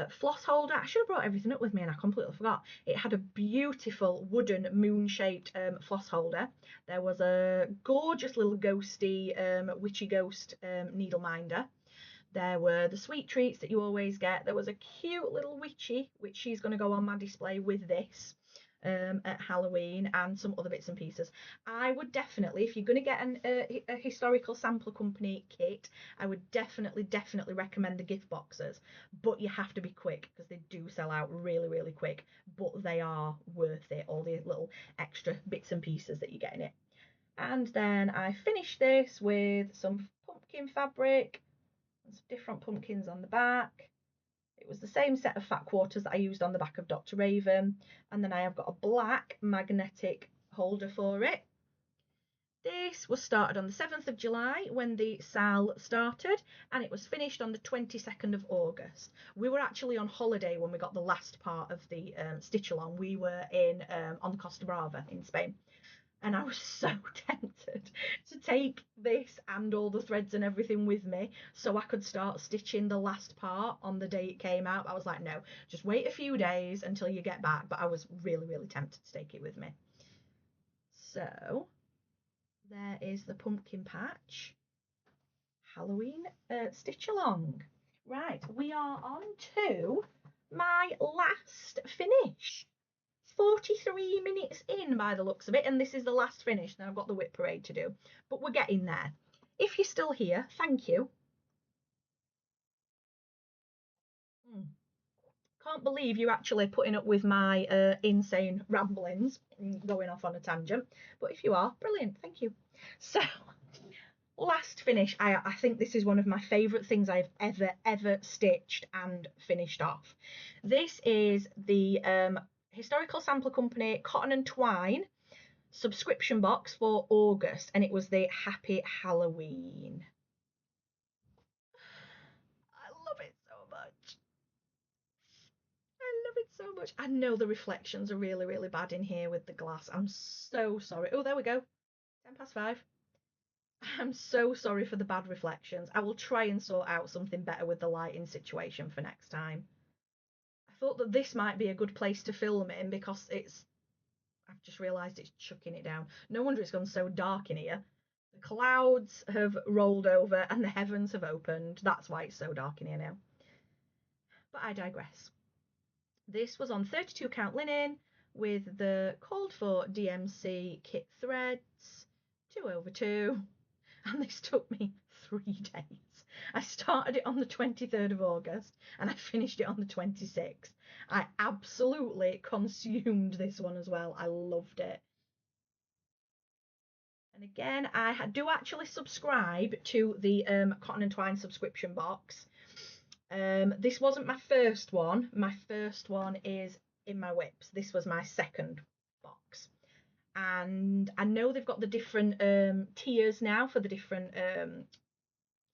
floss holder. I should have brought everything up with me and I completely forgot. It had a beautiful wooden moon-shaped floss holder. There was a gorgeous little ghosty witchy ghost needle minder. There were the sweet treats that you always get. There was a cute little witchy, which she's going to go on my display with this at Halloween, and some other bits and pieces. I would definitely, if you're going to get a Historical Sampler Company kit, I would definitely recommend the gift boxes, but you have to be quick because they do sell out really, really quick, but they are worth it, all the little extra bits and pieces that you get in it. And then I finished this with some pumpkin fabric and some different pumpkins on the back. It was the same set of fat quarters that I used on the back of Dr. Raven, and then I have got a black magnetic holder for it. This was started on the 7th of July when the sale started, and it was finished on the 22nd of August. We were actually on holiday when we got the last part of the stitch along. We were on the Costa Brava in Spain. And I was so tempted to take this and all the threads and everything with me so I could start stitching the last part on the day it came out. I was like, no, just wait a few days until you get back. But I was really, really tempted to take it with me. So there is the pumpkin patch Halloween stitch along. Right, we are on to my last finish. 43 minutes in by the looks of it, and this is the last finish. Now I've got the whip parade to do, but we're getting there. If you're still here, thank you. Can't believe you're actually putting up with my insane ramblings and going off on a tangent, but if you are, brilliant, thank you. So last finish, I think this is one of my favourite things I've ever stitched and finished off. This is the Historical Sampler Company Cotton and Twine subscription box for August, and it was the Happy Halloween. I love it so much. I love it so much. I know the reflections are really, really bad in here with the glass. I'm so sorry. Oh, there we go. 5:10. I'm so sorry for the bad reflections. I will try and sort out something better with the lighting situation for next time. I thought that this might be a good place to film in because I've just realised it's chucking it down. No wonder it's gone so dark in here. The clouds have rolled over and the heavens have opened. That's why it's so dark in here now. But I digress. This was on 32 count linen with the called for DMC kit threads, 2/2, and this took me 3 days. I started it on the 23rd of August and I finished it on the 26th. I absolutely consumed this one as well. I loved it. And again, I do actually subscribe to the Cotton and Twine subscription box. This wasn't my first one. My first one is in my whips. This was my second box. And I know they've got the different tiers now for the different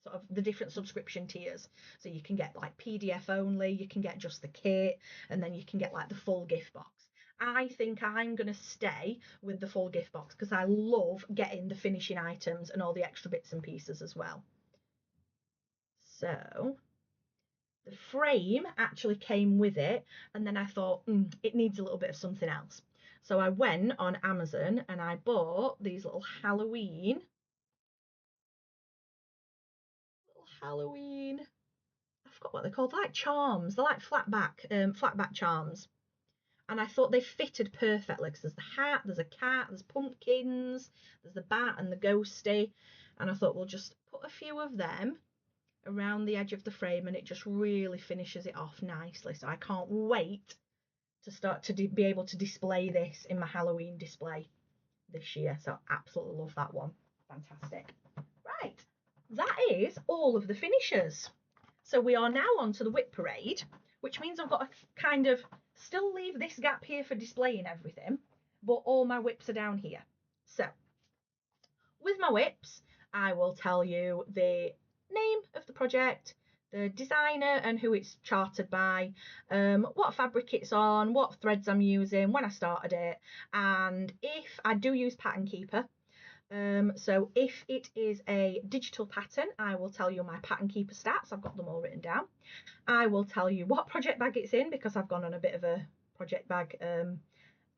sort of the different subscription tiers. So you can get like PDF only, you can get just the kit, and then you can get like the full gift box. I think I'm going to stay with the full gift box because I love getting the finishing items and all the extra bits and pieces as well. So the frame actually came with it, and then I thought it needs a little bit of something else. So I went on Amazon and I bought these little Halloween, I forgot what they're called. They're like charms. They're like flat back charms. And I thought they fitted perfectly because there's the hat, there's a cat, there's pumpkins, there's the bat and the ghosty. And I thought we'll just put a few of them around the edge of the frame and it just really finishes it off nicely. So I can't wait to start to be able to display this in my Halloween display this year. So absolutely love that one. Fantastic. Right, that is all of the finishers. So we are now on to the whip parade, which means I've got to kind of still leave this gap here for displaying everything, but all my whips are down here. So with my whips, I will tell you the name of the project, the designer and who it's chartered by, what fabric it's on, what threads I'm using, when I started it, and if I do use Pattern Keeper. So if it is a digital pattern, I will tell you my Pattern Keeper stats. I've got them all written down. I will tell you what project bag it's in because I've gone on a bit of a project bag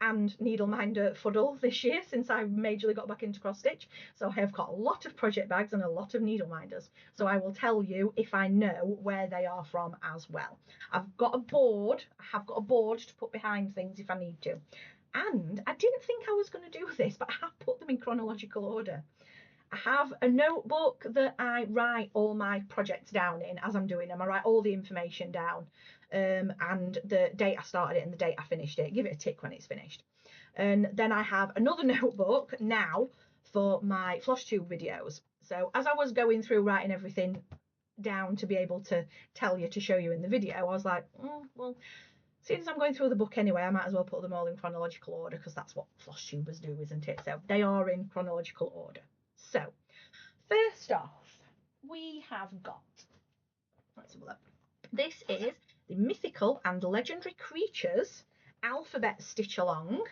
and needle minder fuddle this year since I majorly got back into cross stitch. So I have got a lot of project bags and a lot of needle minders. So I will tell you if I know where they are from as well. I've got a board. I have got a board to put behind things if I need to. And I didn't think I was going to do this, but I have put them in chronological order. I have a notebook that I write all my projects down in as I'm doing them. I write all the information down and the date I started it and the date I finished it. Give it a tick when it's finished. And then I have another notebook now for my FlossTube videos. So as I was going through writing everything down to be able to tell you, to show you in the video, I was like, well, since I'm going through the book anyway, I might as well put them all in chronological order because that's what FlossTubers do, isn't it? So they are in chronological order. So first off, we have got, let's have a look. This is the Mythical and Legendary Creatures Alphabet Stitch Along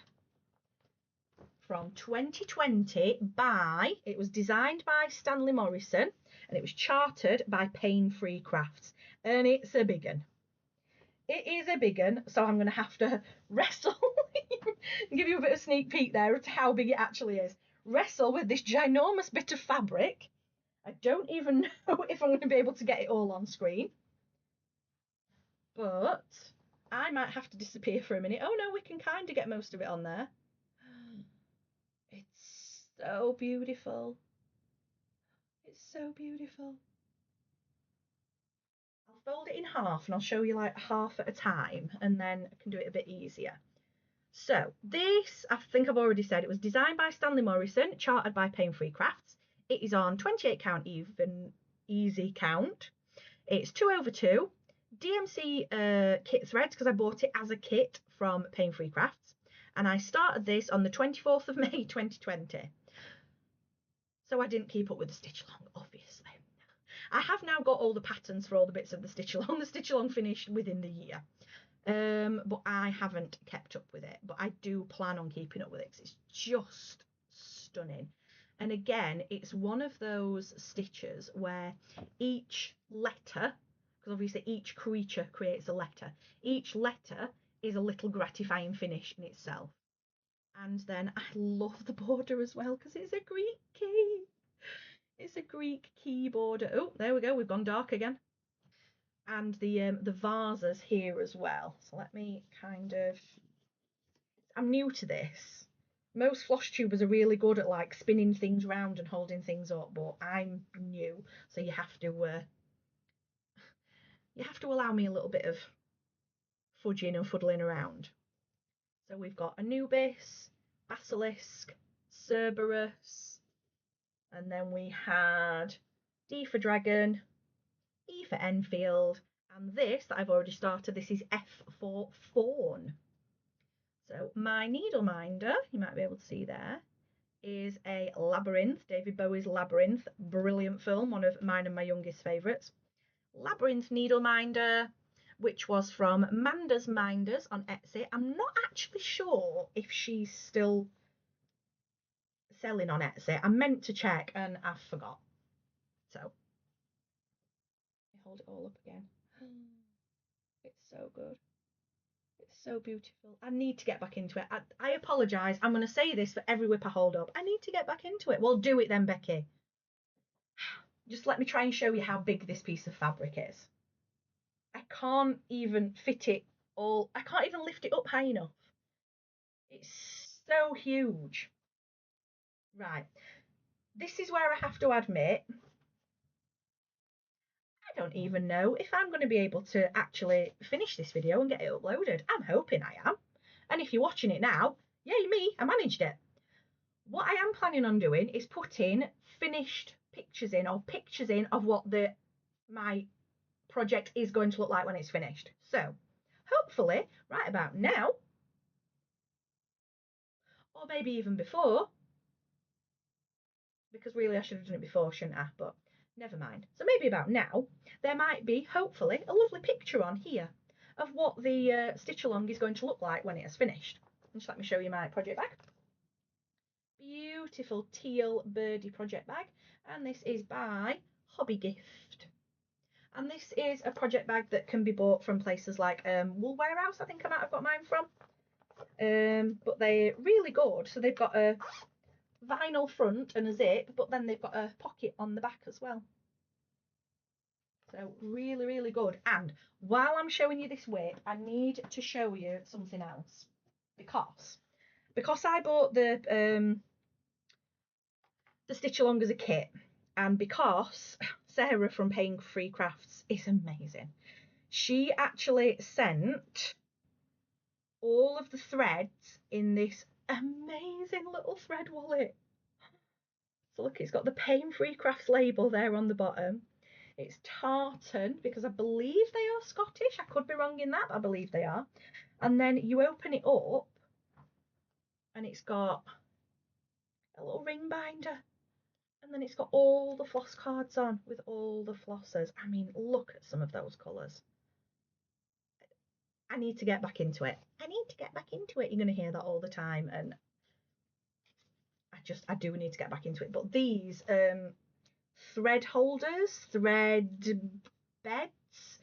from 2020 by, it was designed by Stanley Morrison and it was chartered by Painefreecrafts, and it's a big one. It is a big one, so I'm going to have to wrestle and give you a bit of sneak peek there to how big it actually is. Wrestle with this ginormous bit of fabric. I don't even know if I'm going to be able to get it all on screen, but I might have to disappear for a minute. Oh no, we can kind of get most of it on there. It's so beautiful. It's so beautiful. I'll fold it in half and I'll show you like half at a time and then I can do it a bit easier. So this, I think I've already said, it was designed by Stanley Morrison, chartered by Painefreecrafts. It is on 28 count even easy count. It's 2/2 DMC kit threads because I bought it as a kit from Painefreecrafts, and I started this on the 24th of May 2020. So I didn't keep up with the stitch along, obviously. I have now got all the patterns for all the bits of the stitch along. The stitch along finished within the year. But I haven't kept up with it, but I do plan on keeping up with it because it's just stunning. And again, it's one of those stitches where each letter, because obviously each creature creates a letter, each letter is a little gratifying finish in itself. And then I love the border as well because it's a Greek key. It's a Greek key border. Oh, there we go, we've gone dark again. And the vases here as well. So let me kind of, I'm new to this. Most FlossTubers are really good at like spinning things around and holding things up, but I'm new, so you have to allow me a little bit of fudging and fuddling around. So we've got Anubis, Basilisk, Cerberus, and then we had D for Dragon, E for Enfield, and this that I've already started, this is F for Fawn. So my needle minder, you might be able to see there, is a Labyrinth, David Bowie's Labyrinth, brilliant film, one of mine and my youngest favourites. Labyrinth needle minder, which was from Manda's Minders on Etsy. I'm not actually sure if she's still selling on Etsy. I meant to check and I forgot. So, let me hold it all up again. It's so good. It's so beautiful. I need to get back into it. I apologise. I'm going to say this for every whip I hold up. I need to get back into it. Well, do it then, Becky. Just let me try and show you how big this piece of fabric is. I can't even fit it all. I can't even lift it up high enough. It's so huge. Right. This is where I have to admit, I don't even know if I'm going to be able to actually finish this video and get it uploaded. I'm hoping I am. And if you're watching it now, yay me, I managed it. What I am planning on doing is putting finished pictures in, or pictures in of what my project is going to look like when it's finished. So hopefully right about now, or maybe even before, because really I should have done it before, shouldn't I? But never mind. So maybe about now, there might be, hopefully, a lovely picture on here of what the stitch along is going to look like when it is finished. Just let me show you my project bag. Beautiful teal birdie project bag, and this is by Hobby Gift. And this is a project bag that can be bought from places like Wool Warehouse, I think I might have got mine from. But they're really good. So they've got a vinyl front and a zip, but then they've got a pocket on the back as well. So really, really good. And while I'm showing you this whip, I need to show you something else, because I bought the stitch along as a kit, and because Sarah from Painefreecrafts is amazing, she actually sent all of the threads in this amazing little thread wallet. So look, it's got the Painefreecrafts label there on the bottom. It's tartan, because I believe they are Scottish. I could be wrong in that, but I believe they are. And then you open it up and it's got a little ring binder. And then it's got all the floss cards on with all the flossers. I mean, look at some of those colours. I need to get back into it. I need to get back into it. You're going to hear that all the time. And I do need to get back into it. But these thread holders, thread beds,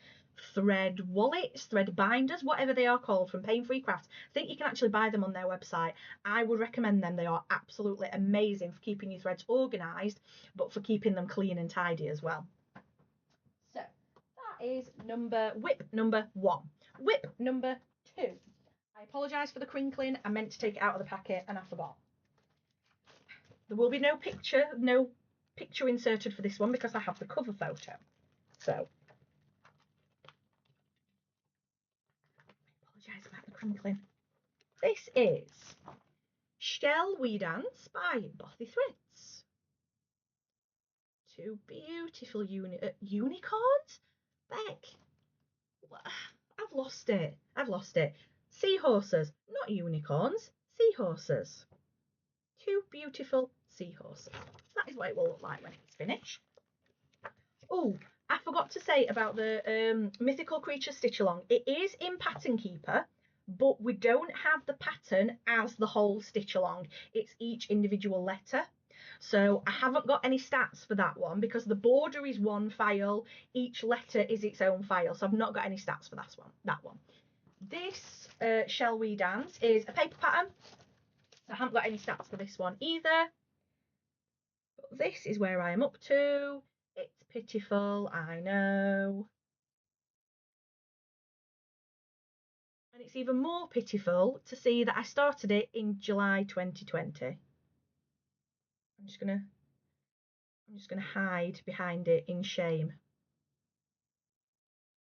thread wallets, thread binders, whatever they are called, from Painefreecrafts. I think you can actually buy them on their website. I would recommend them. They are absolutely amazing for keeping your threads organised, but for keeping them clean and tidy as well. So that is whip number 1. Whip number 2. I apologise for the crinkling. I meant to take it out of the packet and I forgot. There will be no picture inserted for this one because I have the cover photo. So, I apologise about the crinkling. This is Shall We Dance by Bothythreads. 2 beautiful unicorns? Beck, I've lost it. Seahorses, not unicorns, seahorses. 2 beautiful seahorses. That is what it will look like when it's finished. Oh, I forgot to say about the Mythical Creature Stitch Along. It is in Pattern Keeper, but we don't have the pattern as the whole stitch along. It's each individual letter. So I haven't got any stats for that one because the border is one file, each letter is its own file. So I've not got any stats for that one. This Shall We Dance is a paper pattern. So I haven't got any stats for this one either. But this is where I am up to. It's pitiful, I know. And it's even more pitiful to see that I started it in July 2020. I'm just gonna hide behind it in shame.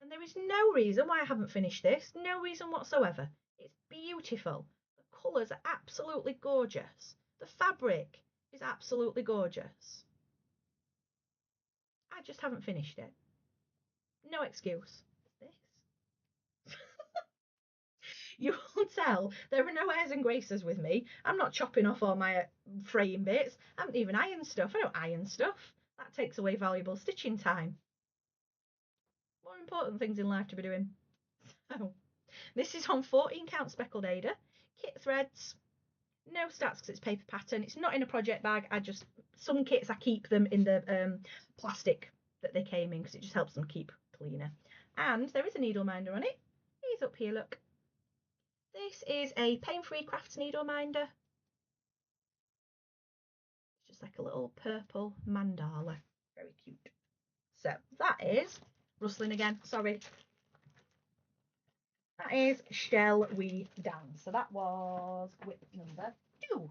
And there There is no reason why I haven't finished this, no reason whatsoever. It's beautiful. The colours are absolutely gorgeous. The fabric is absolutely gorgeous. I just haven't finished it. No excuse. This. You will tell there are no airs and graces with me. I'm not chopping off all my fraying bits. I haven't even ironed stuff. I don't iron stuff. That takes away valuable stitching time. More important things in life to be doing. So, this is on 14 count speckled Ada, kit threads, no stats because it's paper pattern. It's not in a project bag. Some kits I keep them in the plastic that they came in because it just helps them keep cleaner. And there is a needle minder on it. He's up here, look. This is a painefreecrafts needle minder. It's just like a little purple mandala. Very cute. So that is, rustling again, sorry. That is Shall We Dance. So that was whip number 2.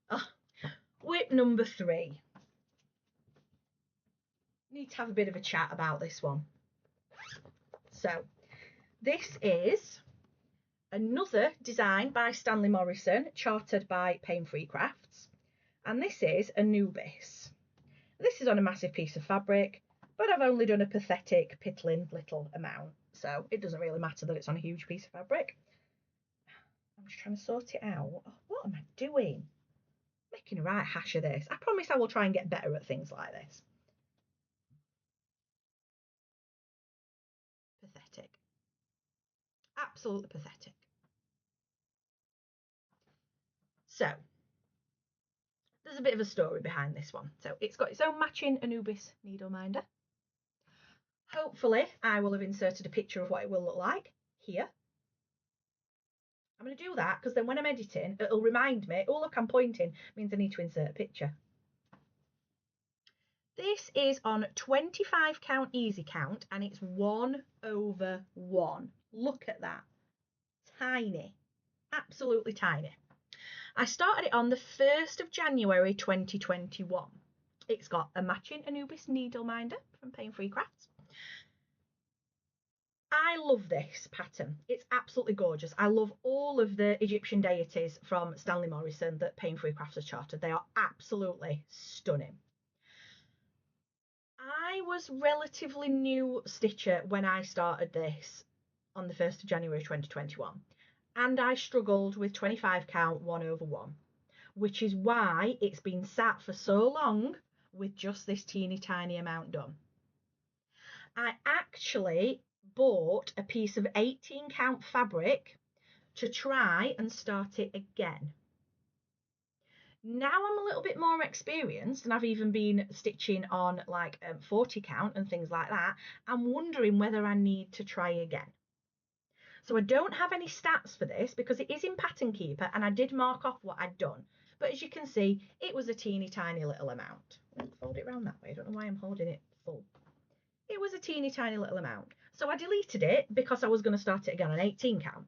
Oh, whip number 3. Need to have a bit of a chat about this one. So this is another design by Stanley Morrison, chartered by Painefreecrafts, and this is Anubis. This is on a massive piece of fabric, but I've only done a pathetic piddling little amount, so it doesn't really matter that it's on a huge piece of fabric. I'm just trying to sort it out. Oh, what am I doing? Making a right hash of this. I promise I will try and get better at things like this. Pathetic. Absolutely pathetic. So there's a bit of a story behind this one. So it's got its own matching Anubis needle minder. Hopefully I will have inserted a picture of what it will look like here. I'm going to do that because then when I'm editing, it'll remind me, oh look, I'm pointing, means I need to insert a picture. This is on 25 count easy count and it's 1/1. Look at that. Tiny. Absolutely tiny. I started it on the 1st of January 2021. It's got a matching Anubis needle minder from Painefreecrafts. I love this pattern. It's absolutely gorgeous. I love all of the Egyptian deities from Stanley Morrison that Painefreecrafts has chartered. They are absolutely stunning. I was relatively new stitcher when I started this on the 1st of January 2021, and I struggled with 25 count 1/1, which is why it's been sat for so long with just this teeny tiny amount done. I actually bought a piece of 18 count fabric to try and start it again. Now I'm a little bit more experienced and I've even been stitching on like 40 count and things like that. I'm wondering whether I need to try again. So I don't have any stats for this because it is in Pattern Keeper and I did mark off what I'd done. But as you can see, it was a teeny tiny little amount. Fold it around that way. I don't know why I'm holding it full. It was a teeny tiny little amount. So I deleted it because I was going to start it again on 18 count.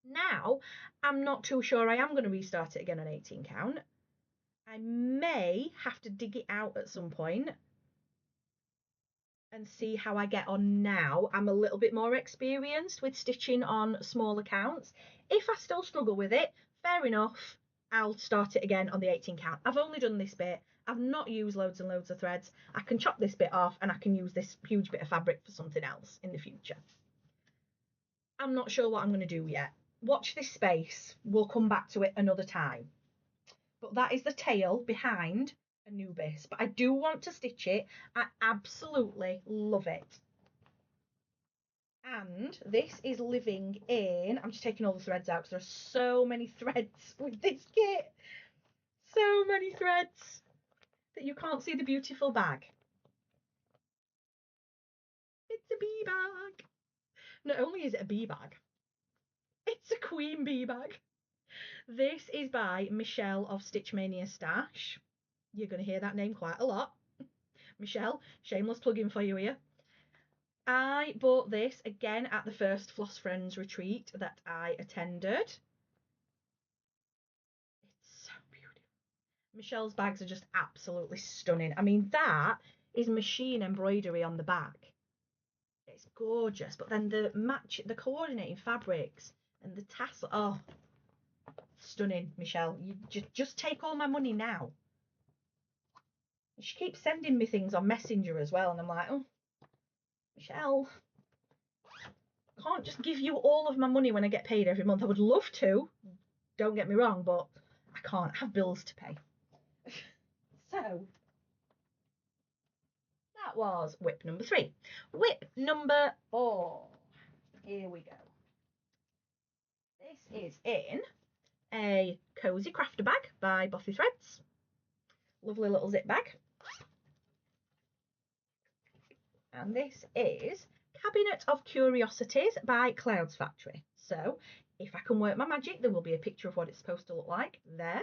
Now, I'm not too sure I am going to restart it again on 18 count. I may have to dig it out at some point and see how I get on now. I'm a little bit more experienced with stitching on small accounts. If I still struggle with it, fair enough, I'll start it again on the 18 count. I've only done this bit. I've not used loads and loads of threads. I can chop this bit off and I can use this huge bit of fabric for something else in the future. I'm not sure what I'm going to do yet. Watch this space. We'll come back to it another time. But that is the tail behind Anubis. But I do want to stitch it. I absolutely love it. And this is living in, I'm just taking all the threads out because there are so many threads with this kit. So many threads that you can't see the beautiful bag. It's a bee bag. Not only is it a bee bag, it's a queen bee bag. This is by Michelle of StitchmaniaStash. You're going to hear that name quite a lot. Michelle, shameless plug-in for you here. I bought this again at the first Floss Friends retreat that I attended. It's so beautiful. Michelle's bags are just absolutely stunning. I mean, that is machine embroidery on the back. It's gorgeous. But then the coordinating fabrics and the tassel, oh, stunning, Michelle. You just take all my money now. She keeps sending me things on Messenger as well, and I'm like, oh, Michelle, I can't just give you all of my money when I get paid every month. I would love to, don't get me wrong, but I can't. I have bills to pay. So that was whip number 3. Whip number 4. Here we go. This is in a cozy crafter bag by Bothythreads. Lovely little zip bag. And this is Cabinet of Curiosities by Clouds Factory. So if I can work my magic, there will be a picture of what it's supposed to look like there.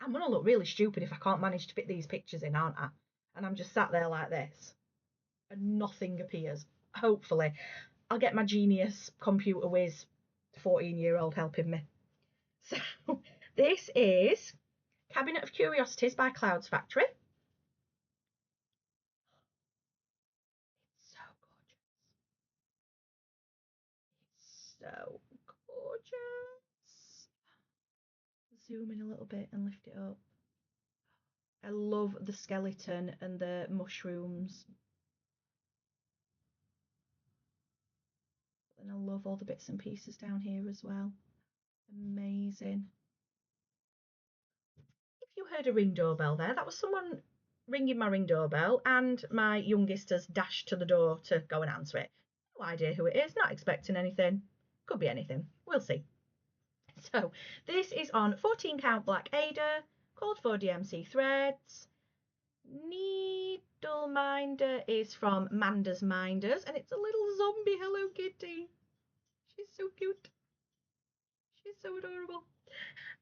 I'm going to look really stupid if I can't manage to fit these pictures in, aren't I? And I'm just sat there like this and nothing appears. Hopefully I'll get my genius computer whiz 14-year-old helping me. So this is Cabinet of Curiosities by Clouds Factory. It's so gorgeous. It's so gorgeous. Zoom in a little bit and lift it up. I love the skeleton and the mushrooms. And I love all the bits and pieces down here as well. Amazing. If you heard a ring doorbell there, that was someone ringing my ring doorbell, and my youngest has dashed to the door to go and answer it. No idea who it is, not expecting anything. Could be anything. We'll see. So this is on 14 count black Ada, called for DMC threads. NeedleMinder is from Manda's Minders, and it's a little zombie Hello Kitty. She's so cute. She's so adorable.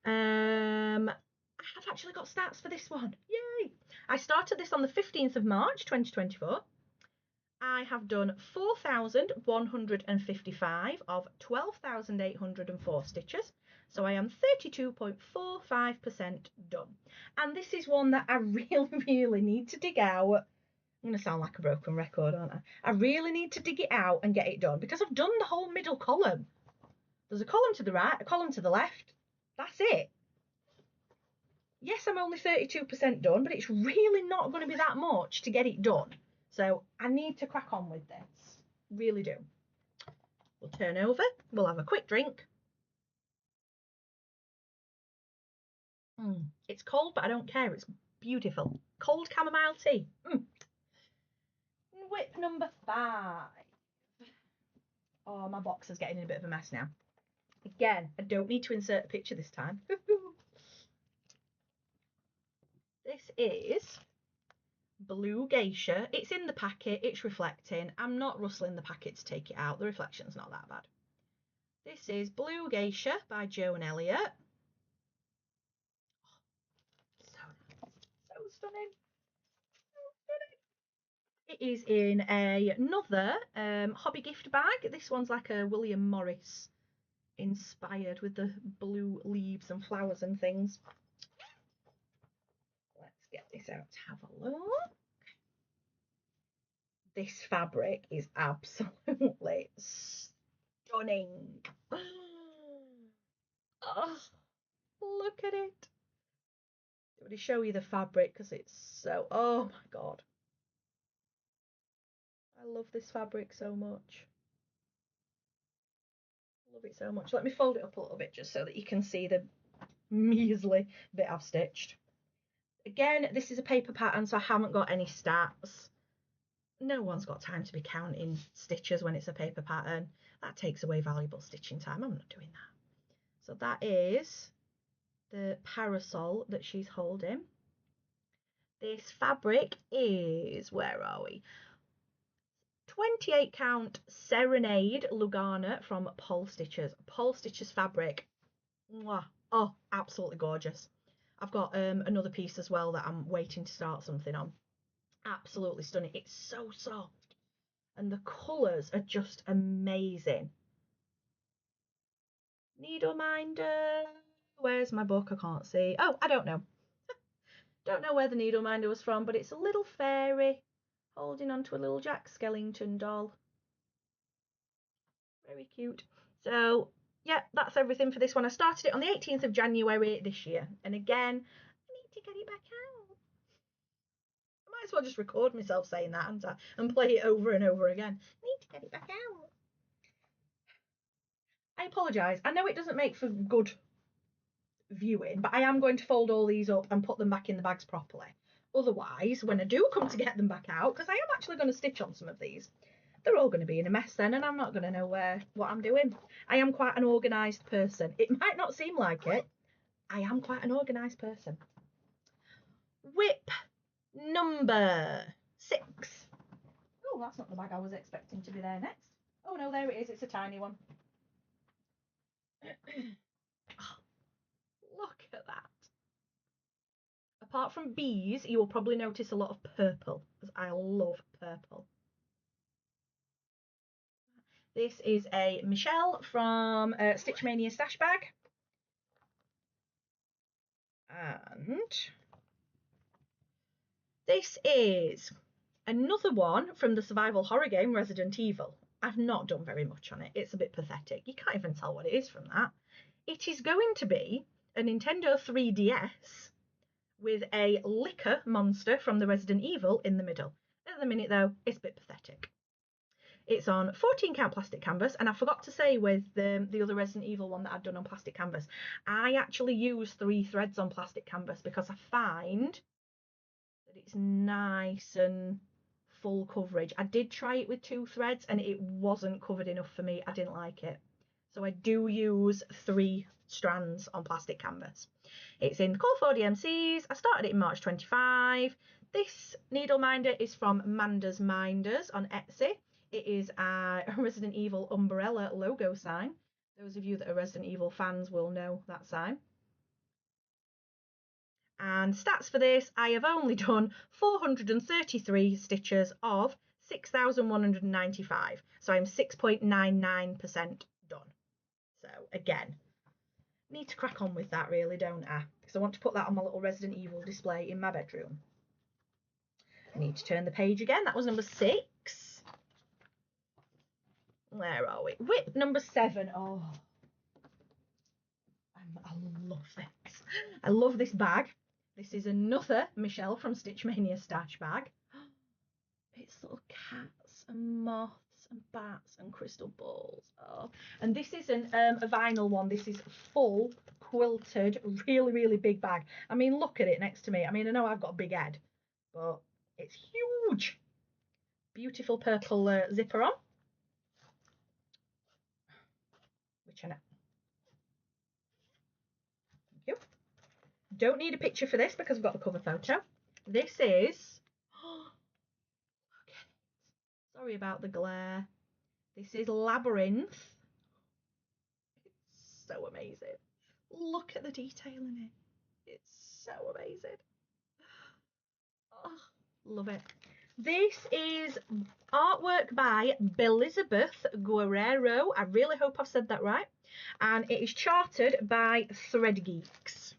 I have actually got stats for this one. Yay! I started this on the 15th of March 2024. I have done 4,155 of 12,804 stitches. So I am 32.45% done. And this is one that I really need to dig out. I'm going to sound like a broken record, aren't I? I really need to dig it out and get it done, because I've done the whole middle column. There's a column to the right, a column to the left. That's it. Yes, I'm only 32% done, but it's really not going to be that much to get it done. So I need to crack on with this. Really do. We'll turn over. We'll have a quick drink. It's cold, but I don't care. It's beautiful. Cold chamomile tea. Whip number 5. Oh, my box is getting in a bit of a mess now. Again, I don't need to insert a picture this time. This is Blue Geisha. It's in the packet. It's reflecting. I'm not rustling the packet to take it out. The reflection's not that bad. This is Blue Geisha by Joan Elliott. So stunning. It is in another hobby gift bag. This one's like a William Morris inspired, with the blue leaves and flowers and things. Let's get this out to have a look. This fabric is absolutely stunning. Oh, look at it. I'm going to show you the fabric because it's so, oh my God. I love this fabric so much. Love it so much. Let me fold it up a little bit just so that you can see the measly bit I've stitched. Again, this is a paper pattern, so I haven't got any stats. No one's got time to be counting stitches when it's a paper pattern. That takes away valuable stitching time. I'm not doing that. So that is the parasol that she's holding. This fabric is, where are we? 28 count Serenade Lugana from Pole Stitchers. Pole Stitchers fabric. Mwah. Oh, absolutely gorgeous. I've got another piece as well that I'm waiting to start something on. Absolutely stunning. It's so soft. And the colours are just amazing. NeedleMinder. Where's my book? I can't see. Oh, I don't know. Don't know where the NeedleMinder was from, but it's a little fairy holding on to a little Jack Skellington doll. Very cute. So yeah, that's everything for this one. I started it on the 18th of January this year, and again, I need to get it back out. I might as well just record myself saying that and play it over and over again. I need to get it back out. I apologise. I know it doesn't make for good viewing, but I am going to fold all these up and put them back in the bags properly. Otherwise, when I do come to get them back out, because I am actually going to stitch on some of these, they're all going to be in a mess then, and I'm not going to know what I'm doing. I am quite an organised person. It might not seem like it. I am quite an organised person. Whip number 6. Oh, that's not the bag I was expecting to be there next. Oh no, there it is. It's a tiny one. Look at that. Apart from bees, you will probably notice a lot of purple, because I love purple. This is a Michelle from StitchmaniaStash bag. And this is another one from the survival horror game Resident Evil. I've not done very much on it. It's a bit pathetic. You can't even tell what it is from that. It is going to be a Nintendo 3DS with a liquor monster from the Resident Evil in the middle. At the minute though, it's a bit pathetic. It's on 14 count plastic canvas, and I forgot to say with the other Resident Evil one that I'd done on plastic canvas, I actually use 3 threads on plastic canvas because I find that it's nice and full coverage. I did try it with 2 threads and it wasn't covered enough for me. I didn't like it. So I do use 3 strands on plastic canvas. It's in Call 4 DMCs. I started it in March 25. This needle minder is from Manda's Minders on Etsy. It is a Resident Evil umbrella logo sign. Those of you that are Resident Evil fans will know that sign. And stats for this, I have only done 433 stitches of 6,195. So I'm 6.99% done. So again, need to crack on with that really, don't I? Because I want to put that on my little Resident Evil display in my bedroom. I need to turn the page again. That was number 6. Where are we? Whip number 7. Oh, I love this. I love this bag. This is another Michelle from StitchmaniaStash bag. It's little cats and moths and bats and crystal balls. Oh, and this isn't a vinyl one. This is full quilted, really, really big bag. I mean, look at it next to me. I mean, I know I've got a big head, but it's huge. Beautiful purple zipper on. Which I know. Thank you. Don't need a picture for this because I've got the cover photo. This is, look at it. Sorry about the glare. This is Labyrinth. It's so amazing. Look at the detail in it. It's so amazing. Oh, love it. This is artwork by Belizabeth Guerrero. I really hope I've said that right. And it is charted by Thread Geeks.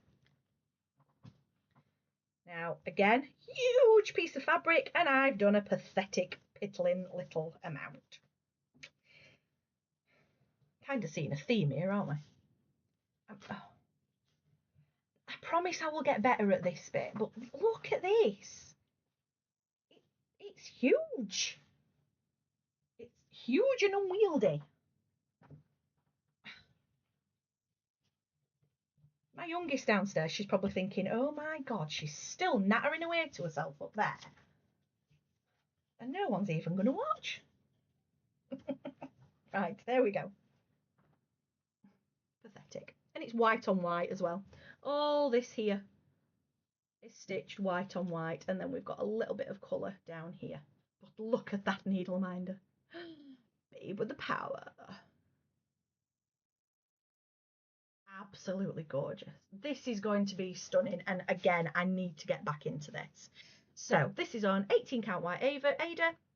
Now, again, huge piece of fabric, and I've done a pathetic piddling little amount. Kind of seeing a theme here, aren't we? Oh. I promise I will get better at this bit, but look at this. It's huge. It's huge and unwieldy. My youngest downstairs, she's probably thinking, oh my God, she's still nattering away to herself up there. And no one's even going to watch. Right, there we go. Pathetic. And it's white on white as well. All this here is stitched white on white, and then we've got a little bit of colour down here. But look at that needle minder. Babe with the power. Absolutely gorgeous. This is going to be stunning, and again, I need to get back into this. So this is on 18 count white Ada,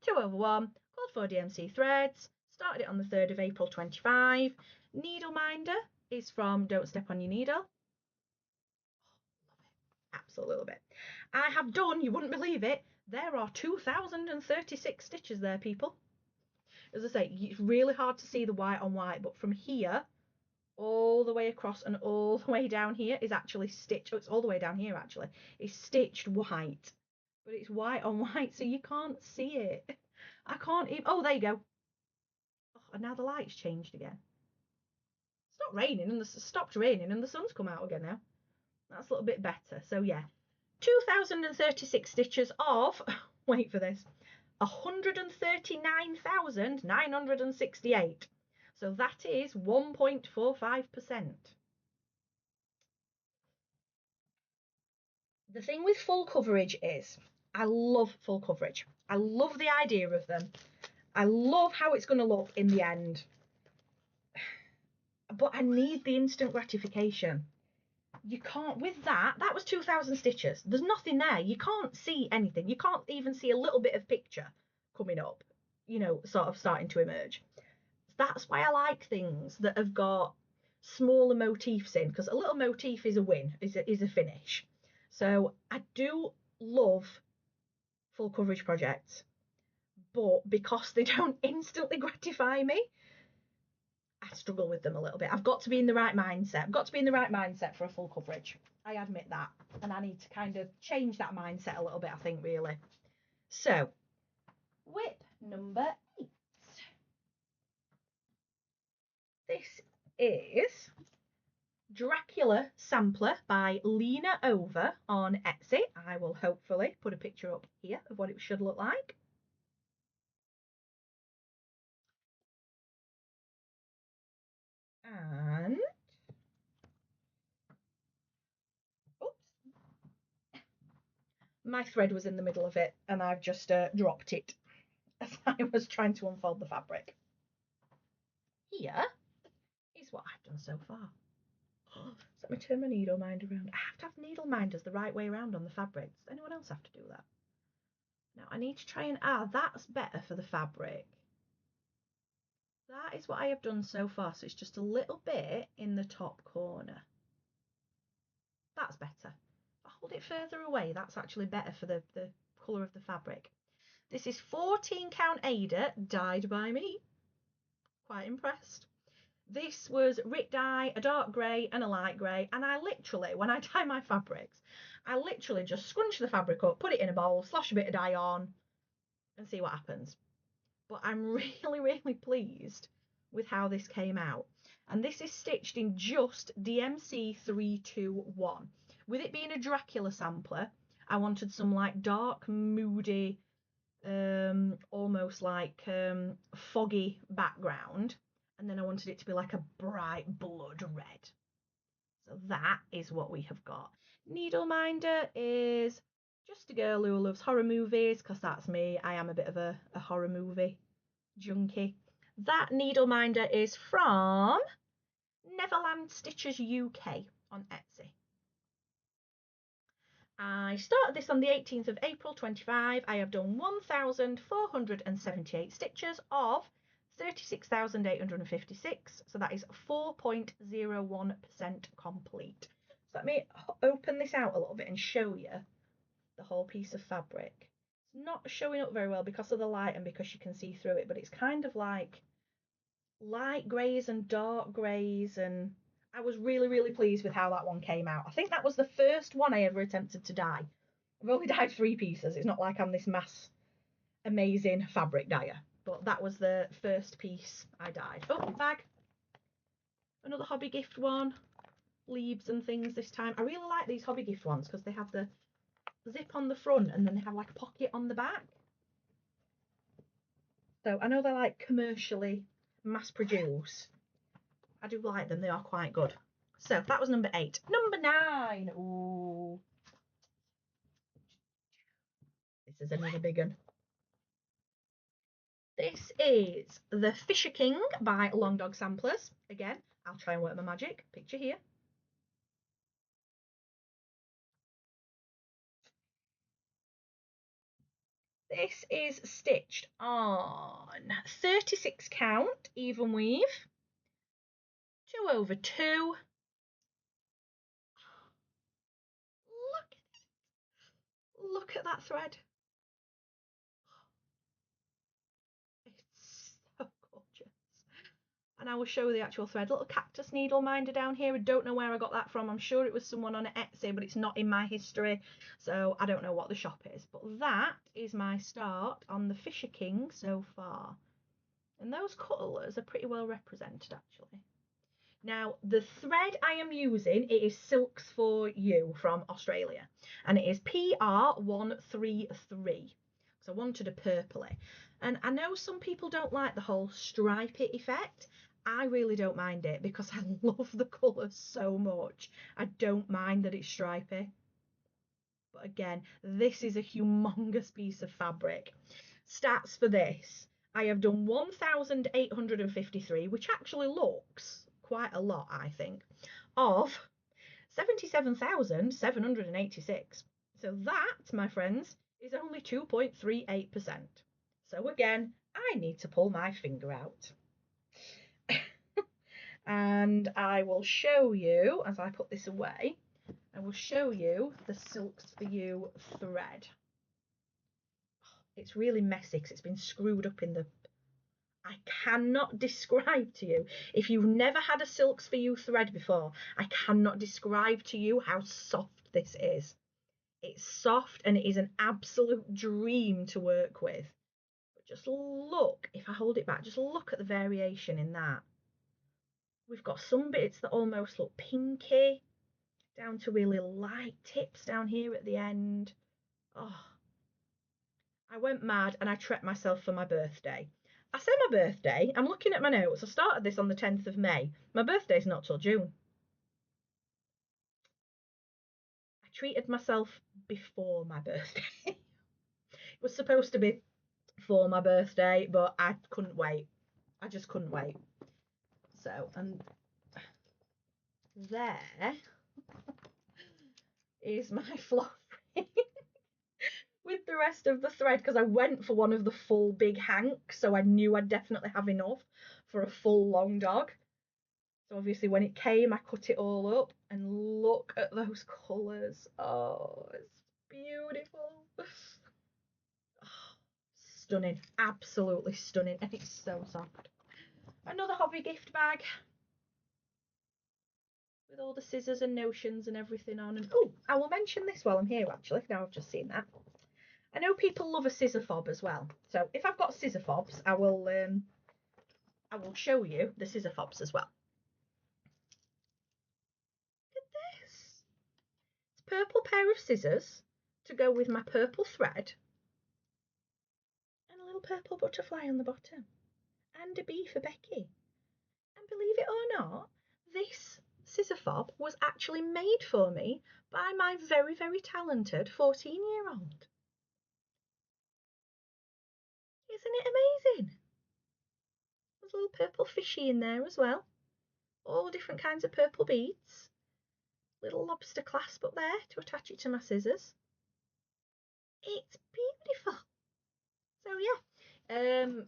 2/1, called for DMC threads. Started it on the 3rd of April 25. Needle minder is from Don't Step on Your Needle. Oh, love it. Absolutely love it. I have done, you wouldn't believe it, There are 2,036 stitches there, people. As I say, it's really hard to see the white on white, but from here all the way across and all the way down here is actually stitched. Oh, it's all the way down here actually. It's stitched white, but it's white on white, so you can't see it. I can't even. Oh, there you go. Oh, and now the light's changed again. It's not raining, and it's stopped raining, and the sun's come out again now. That's a little bit better. So yeah, 2,036 stitches of. Wait for this. 139,968. So that is 1.45%. The thing with full coverage is I love full coverage. I love the idea of them. I love how it's going to look in the end. But I need the instant gratification. You can't, with that was 2,000 stitches. There's nothing there. You can't see anything. You can't even see a little bit of picture coming up, you know, sort of starting to emerge. That's why I like things that have got smaller motifs in, because a little motif is a win, is a finish. So I do love full coverage projects, but because they don't instantly gratify me, I struggle with them a little bit. I've got to be in the right mindset. I've got to be in the right mindset for a full coverage. I admit that. And I need to kind of change that mindset a little bit, I think, really. So, whip number 8. This is Dracula Sampler by LinaOva on Etsy. I will hopefully put a picture up here of what it should look like. And oops, my thread was in the middle of it and I've just dropped it as I was trying to unfold the fabric. Here is what I've done so far. Let me turn my needle minder around. I have to have needle minders the right way around on the fabric. Does anyone else have to do that? Now I need to try and, that's better for the fabric. That is what I have done so far. So it's just a little bit in the top corner. That's better. If I hold it further away, that's actually better for the colour of the fabric. This is 14 count Ada, dyed by me. Quite impressed. This was Rit dye, a dark grey and a light grey, and I literally, when I dye my fabrics, I literally just scrunch the fabric up, put it in a bowl, slosh a bit of dye on, and see what happens. But I'm really, really pleased with how this came out. And this is stitched in just DMC 321. With it being a Dracula sampler, I wanted some like dark, moody, almost like foggy background, and then I wanted it to be like a bright blood red. So that is what we have got. Needle minder is just a girl who loves horror movies, because that's me. I am a bit of a horror movie junkie. That needle minder is from Neverland Stitchers UK on Etsy. I started this on the 18th of April 25. I have done 1,478 stitches of 36,856. So that is 4.01% complete. So let me open this out a little bit and show you the whole piece of fabric. It's not showing up very well because of the light and because you can see through it, but it's kind of like light greys and dark greys, and I was really, really pleased with how that one came out. I think that was the first one I ever attempted to dye. I've only dyed 3 pieces. It's not like I'm this mass amazing fabric dyer, but that was the first piece I dyed. Oh, bag. Another hobby gift one. Leaves and things this time. I really like these hobby gift ones because they have the zip on the front and then they have like a pocket on the back. So I know they're like commercially mass produced. I do like them, they are quite good. So that was number 8. Number 9. Ooh. This is another big one. This is the Fisher King by Long Dog Samplers. Again, I'll try and work my magic. Picture here. This is stitched on 36 count even weave, 2/2. Look at that thread. and I will show the actual thread. Little cactus needle minder down here. I don't know where I got that from. I'm sure it was someone on Etsy, but it's not in my history, so I don't know what the shop is. But that is my start on the Fisher King so far. And those colours are pretty well represented, actually. Now, the thread I am using, it is Silks for You from Australia, and it is PR133. So I wanted a purpley. And I know some people don't like the whole stripey effect. I really don't mind it because I love the colours so much. I don't mind that it's stripy. But again, this is a humongous piece of fabric. Stats for this. I have done 1,853, which actually looks quite a lot, I think, of 77,786. So that, my friends, is only 2.38%. So again, I need to pull my finger out. And I will show you, as I put this away, I will show you the Silks for You thread. It's really messy because it's been screwed up in the... I cannot describe to you, if you've never had a Silks for You thread before, I cannot describe to you how soft this is. It's soft and it is an absolute dream to work with. But just look, if I hold it back, just look at the variation in that. We've got some bits that almost look pinky, down to really light tips down here at the end. Oh, I went mad and I treated myself for my birthday. I say my birthday, I'm looking at my notes. I started this on the 10th of May. My birthday's not till June. I treated myself before my birthday. It was supposed to be for my birthday, but I couldn't wait. I just couldn't wait. So, and there is my floss ring with the rest of the thread, because I went for one of the full big hanks, so I knew I'd definitely have enough for a full long dog. So obviously when it came, I cut it all up, and look at those colours. Oh, it's beautiful. Oh, stunning, absolutely stunning, and it's so soft. Another hobby gift bag with all the scissors and notions and everything on. And oh, I will mention this while I'm here, actually, now I've just seen that. I know people love a scissor fob as well, so if I've got scissor fobs, I will show you the scissor fobs as well. Look at this. It's a purple pair of scissors to go with my purple thread, and a little purple butterfly on the bottom, and a bee for Becky. And believe it or not, this scissor fob was actually made for me by my very, very talented 14-year-old. Isn't it amazing? There's a little purple fishy in there as well. All different kinds of purple beads. Little lobster clasp up there to attach it to my scissors. It's beautiful. So yeah,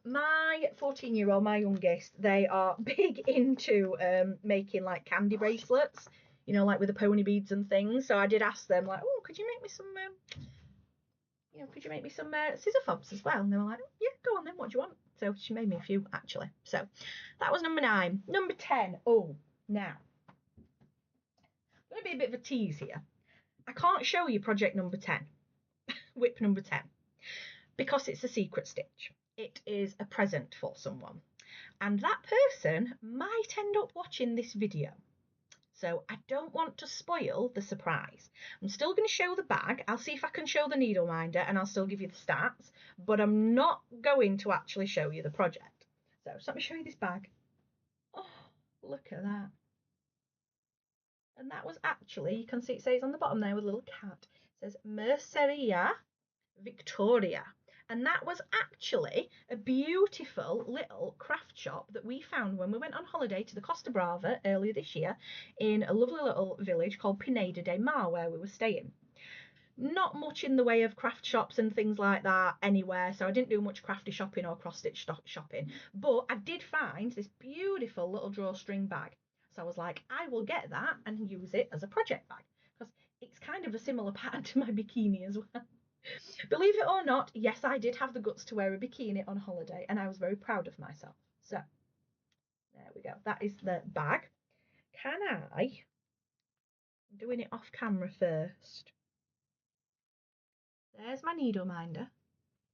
my 14-year-old, my youngest, they are big into making like candy bracelets, you know, like with the pony beads and things. So I did ask them, like, oh, could you make me some scissor fobs as well? And they were like, yeah, go on then, what do you want? So she made me a few, actually. So that was number 9. Number 10. Oh, now going to be a bit of a tease here. I can't show you project number 10, whip number 10, because it's a secret stitch. It is a present for someone, and that person might end up watching this video. So I don't want to spoil the surprise. I'm still going to show the bag. I'll see if I can show the needle minder, and I'll still give you the stats, but I'm not going to actually show you the project. So let me show you this bag. Oh, look at that. And that was actually, you can see it says on the bottom there with a little cat, it says Merceria Victoria. And that was actually a beautiful little craft shop that we found when we went on holiday to the Costa Brava earlier this year in a lovely little village called Pineda de Mar, where we were staying. Not much in the way of craft shops and things like that anywhere, so I didn't do much crafty shopping or cross stitch shopping, but I did find this beautiful little drawstring bag. So I was like, I will get that and use it as a project bag, because it's kind of a similar pattern to my bikini as well. Believe it or not, yes, I did have the guts to wear a bikini on holiday, and I was very proud of myself. So There we go. That is the bag. Can I'm doing it off camera first. There's my needle minder.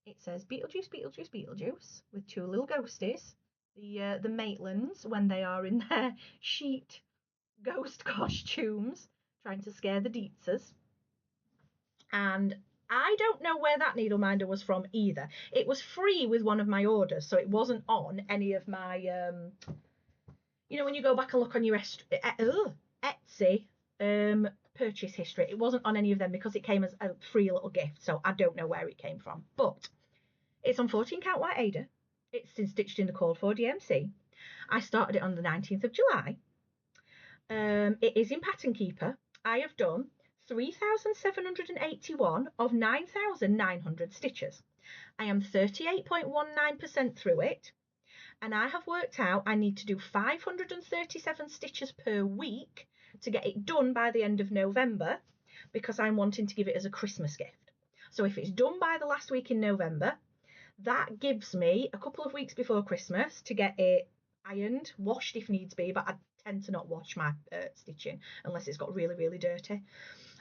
It says Beetlejuice, Beetlejuice, Beetlejuice with two little ghosties. The Maitlands when they are in their sheet ghost costumes trying to scare the Deetzers. And I don't know where that needle minder was from either. It was free with one of my orders, so it wasn't on any of my, you know, when you go back and look on your Etsy purchase history, it wasn't on any of them because it came as a free little gift, so I don't know where it came from. But it's on 14 count white Ada. It's been stitched in the called for DMC. I started it on the 19th of July. It is in Pattern Keeper. I have done 3,781 of 9,900 stitches. I am 38.19% through it, and I have worked out I need to do 537 stitches per week to get it done by the end of November, because I'm wanting to give it as a Christmas gift. So if it's done by the last week in November, that gives me a couple of weeks before Christmas to get it ironed, washed if needs be, but I tend to not wash my stitching unless it's got really, really dirty.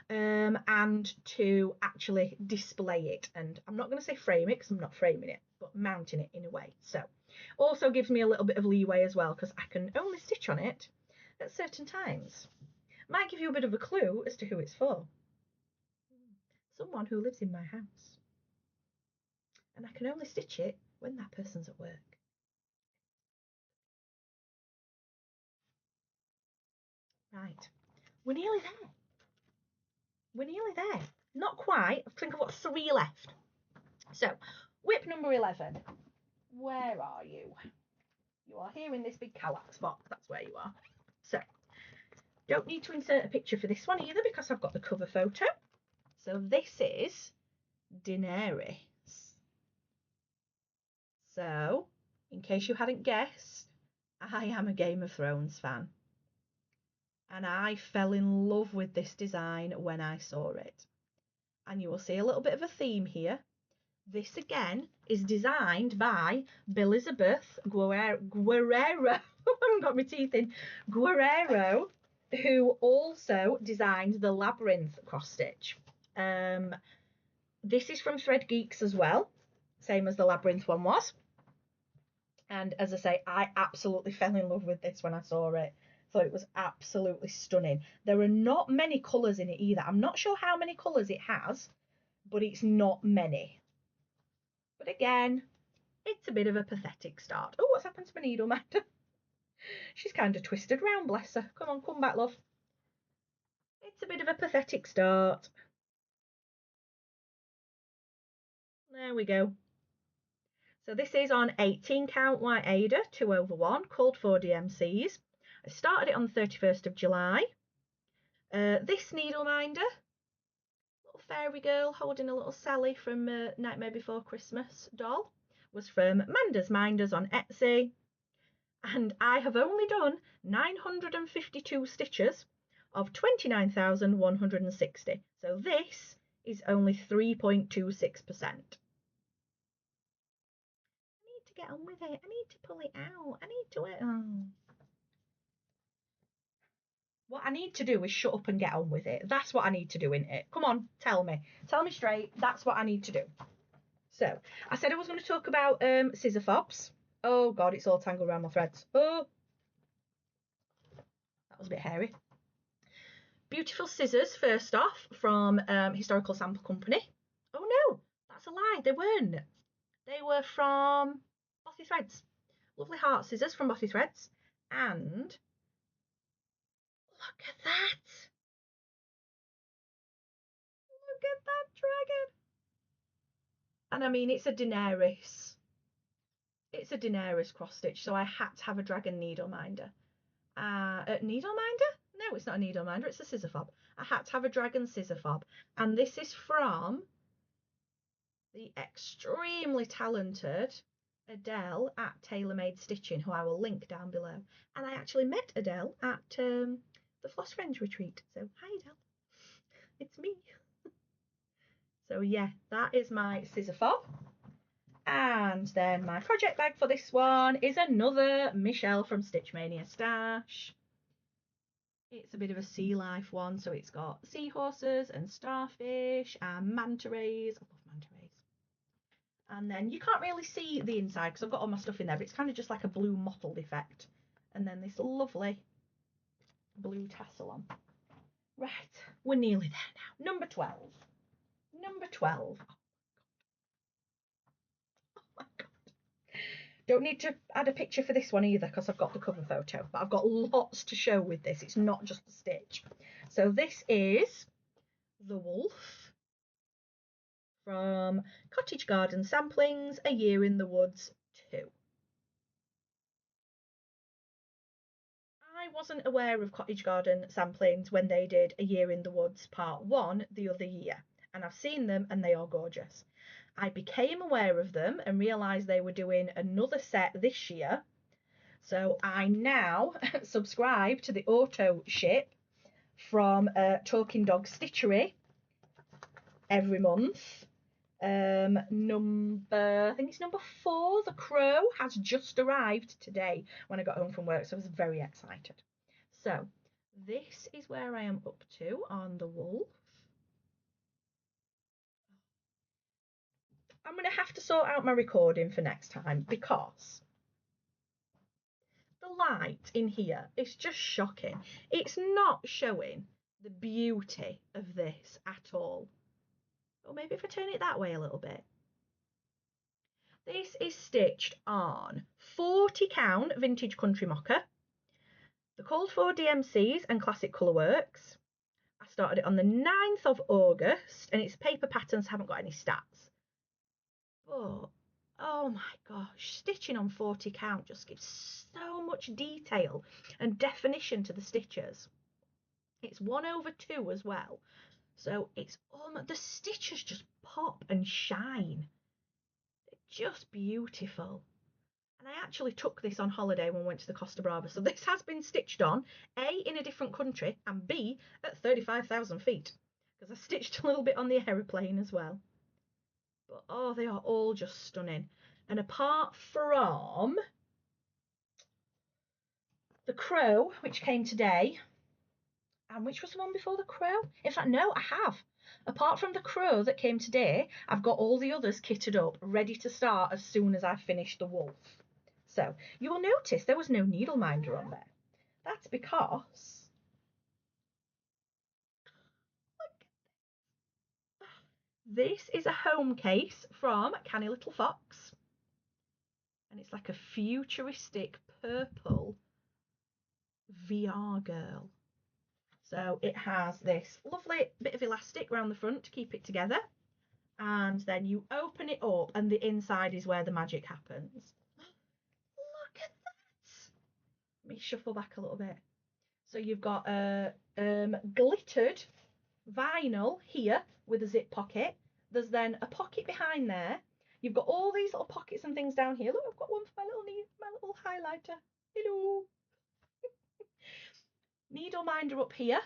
And to actually display it. And I'm not going to say frame it because I'm not framing it, but mounting it in a way. So also gives me a little bit of leeway as well because I can only stitch on it at certain times. Might give you a bit of a clue as to who it's for. Someone who lives in my house. And I can only stitch it when that person's at work. Right, we're nearly there. We're nearly there. Not quite. I think I've got 3 left. So, whip number 11. Where are you? You are here in this big kallax box. That's where you are. So, don't need to insert a picture for this one either because I've got the cover photo. So this is Daenerys. So, in case you hadn't guessed, I am a Game of Thrones fan. And I fell in love with this design when I saw it. And you will see a little bit of a theme here. This again is designed by Artbelizabeth Guerrero. I haven't got my teeth in. Guerrero, who also designed the Labyrinth cross stitch. This is from Thread Geeks as well, same as the Labyrinth one was. And as I say, I absolutely fell in love with this when I saw it. Thought it was absolutely stunning. There are not many colours in it either. I'm not sure how many colours it has, but it's not many. But again, it's a bit of a pathetic start. Oh, what's happened to my needle minder? She's kind of twisted round, bless her. Come on, come back, love. It's a bit of a pathetic start. There we go. So this is on 18 count white Ada, 2/1, called for DMCs. I started it on the 31st of July. This needle minder, little fairy girl holding a little Sally from Nightmare Before Christmas doll, was from Manda's Minders on Etsy. And I have only done 952 stitches of 29,160. So this is only 3.26%. To get on with it. I need to pull it out. I need to What I need to do is shut up and get on with it. That's what I need to do, innit? It. Come on, tell me straight. That's what I need to do. So I said I was going to talk about scissor fobs. Oh god, it's all tangled around my threads. Oh, that was a bit hairy. Beautiful scissors first off from Historical Sample Company. Oh no, that's a lie. They weren't. They were from Bothythreads. Lovely heart scissors from Bothythreads. And look at that. Look at that dragon. And I mean, it's a Daenerys. It's a Daenerys cross stitch, so I had to have a dragon needle minder. Needle minder? No, it's not a needle minder, it's a scissor fob. I had to have a dragon scissor fob. And this is from the extremely talented Adele at TaylorMadeStitching, who I will link down below. And I actually met Adele at the Floss Friends retreat. So hi Adele, it's me. So yeah, that is my scissor fob. And then my project bag for this one is another Michelle from StitchmaniaStash. It's a bit of a sea life one, so it's got seahorses and starfish and manta rays. I love manta rays. And then you can't really see the inside because I've got all my stuff in there, but it's kind of just like a blue mottled effect. And then this lovely blue tassel on. Right, we're nearly there now. Number 12. Number 12. Oh my God. Don't need to add a picture for this one either because I've got the cover photo, but I've got lots to show with this. It's not just the stitch. So this is the wolf from Cottage Garden Samplings, A Year in the Woods 2. I wasn't aware of Cottage Garden Samplings when they did A Year in the Woods Part 1 the other year, and I've seen them and they are gorgeous. I became aware of them and realised they were doing another set this year, so I now subscribe to the auto ship from Talking Dog Stitchery every month. I think it's number 4, The Crow, has just arrived today when I got home from work, so I was very excited. So this is where I am up to on the wolf. I'm going to have to sort out my recording for next time because the light in here is just shocking. It's not showing the beauty of this at all. Or maybe if I turn it that way a little bit. This is stitched on 40 count vintage country mocha. The called for DMCs and classic colourworks. I started it on the 9th of August and its paper patterns haven't got any stats. But oh my gosh, stitching on 40 count just gives so much detail and definition to the stitches. It's 1/2 as well. So it's almost, the stitches just pop and shine. They're just beautiful. And I actually took this on holiday when we went to the Costa Brava. So this has been stitched on, A, in a different country, and B, at 35,000 feet. Because I stitched a little bit on the aeroplane as well. But oh, they are all just stunning. And apart from the Crow, which came today, and which was the one before the Crow? In fact, no, I have. Apart from the Crow that came today, I've got all the others kitted up, ready to start as soon as I finish the wolf. So you will notice there was no needle minder on there. That's because this is a home case from cannylittlefox, and it's like a futuristic purple VR girl. So it has this lovely bit of elastic around the front to keep it together, and then you open it up and the inside is where the magic happens. Look at that. Let me shuffle back a little bit. So you've got a glittered vinyl here with a zip pocket. There's then a pocket behind there. You've got all these little pockets and things down here. Look, I've got one for my little highlighter. Hello. Needle minder up here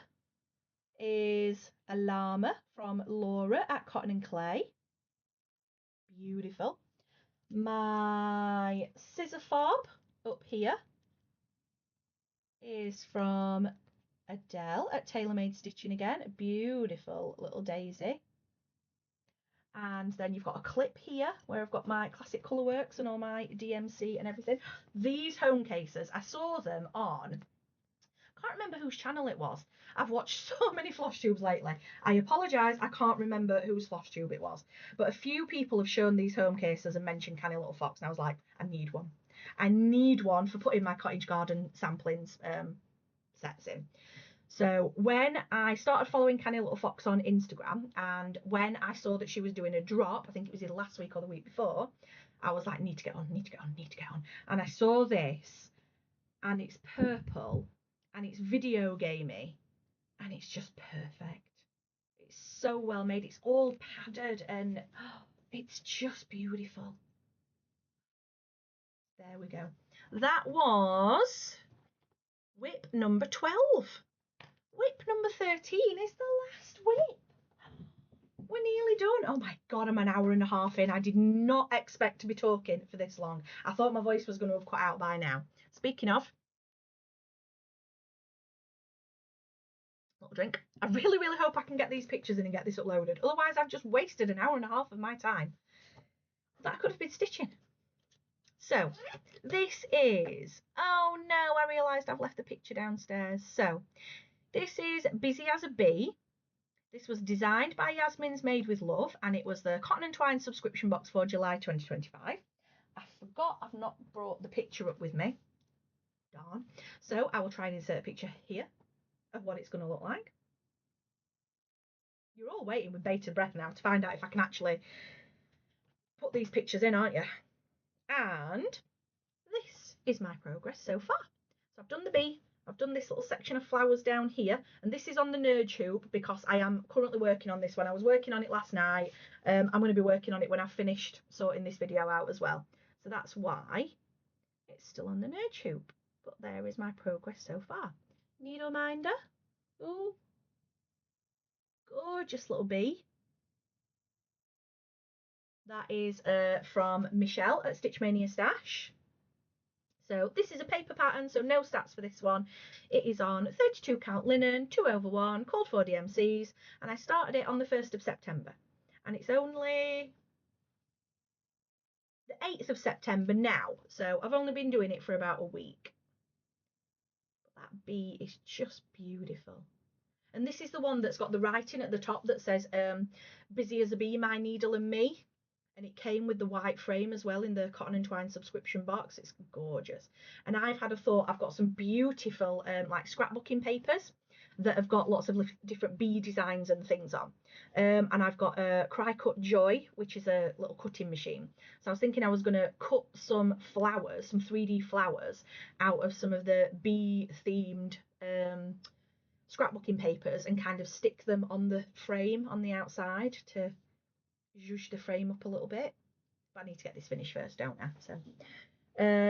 is a llama from Laura at Cotton and Clay. Beautiful. My scissor fob up here is from Adele at TaylorMadeStitching again. A beautiful little daisy. And then you've got a clip here where I've got my classic colourworks and all my DMC and everything. These home cases, I saw them on, I can't remember whose channel it was. I've watched so many FlossTubes lately. I apologise, I can't remember whose FlossTube it was. But a few people have shown these home cases and mentioned Canny Little Fox, and I was like, I need one. I need one for putting my Cottage Garden Samplings sets in. So when I started following Canny Little Fox on Instagram, and when I saw that she was doing a drop, I think it was either last week or the week before, I was like, need to get on. And I saw this, and it's purple, and it's video gamey, and it's just perfect. It's so well made. It's all padded, and it's just beautiful. There we go. That was whip number 12. Whip number 13 is the last whip. we're nearly done. Oh my God, I'm an hour and a half in. I did not expect to be talking for this long. I thought my voice was going to have cut out by now. Speaking of, little drink. I really, really hope I can get these pictures in and get this uploaded. Otherwise, I've just wasted an hour and a half of my time that I could have been stitching. So this is, oh no, I realised I've left the picture downstairs. So this is Busy as a Bee. This was designed by yasminsmadewithlove, and it was the Cotton and Twine subscription box for July 2025. I forgot I've not brought the picture up with me. Darn. So I will try and insert a picture here of what it's going to look like. You're all waiting with bated breath now to find out if I can actually put these pictures in, aren't you? And this is my progress so far. So I've done the bee, I've done this little section of flowers down here, and this is on the nerd hoop because I am currently working on this one. I was working on it last night. I'm going to be working on it when I've finished sorting this video out as well. So that's why it's still on the nerd hoop. But there is my progress so far. Needle minder. Oh, gorgeous little bee. That is from Michelle at StitchmaniaStash. So this is a paper pattern, so no stats for this one. It is on 32 count linen, 2/1, called for DMCs, and I started it on the 1st of September. And it's only the 8th of September now, so I've only been doing it for about a week. But that bee is just beautiful. And this is the one that's got the writing at the top that says, busy as a bee, my needle and me. And it came with the white frame as well in the Cotton and Twine subscription box. It's gorgeous. And I've had a thought, I've got some beautiful like scrapbooking papers that have got lots of different bee designs and things on. And I've got a Cricut Joy, which is a little cutting machine. So I was thinking I was going to cut some flowers, some 3D flowers out of some of the bee themed scrapbooking papers and kind of stick them on the frame on the outside to zhuzh the frame up a little bit. But I need to get this finished first, don't I? So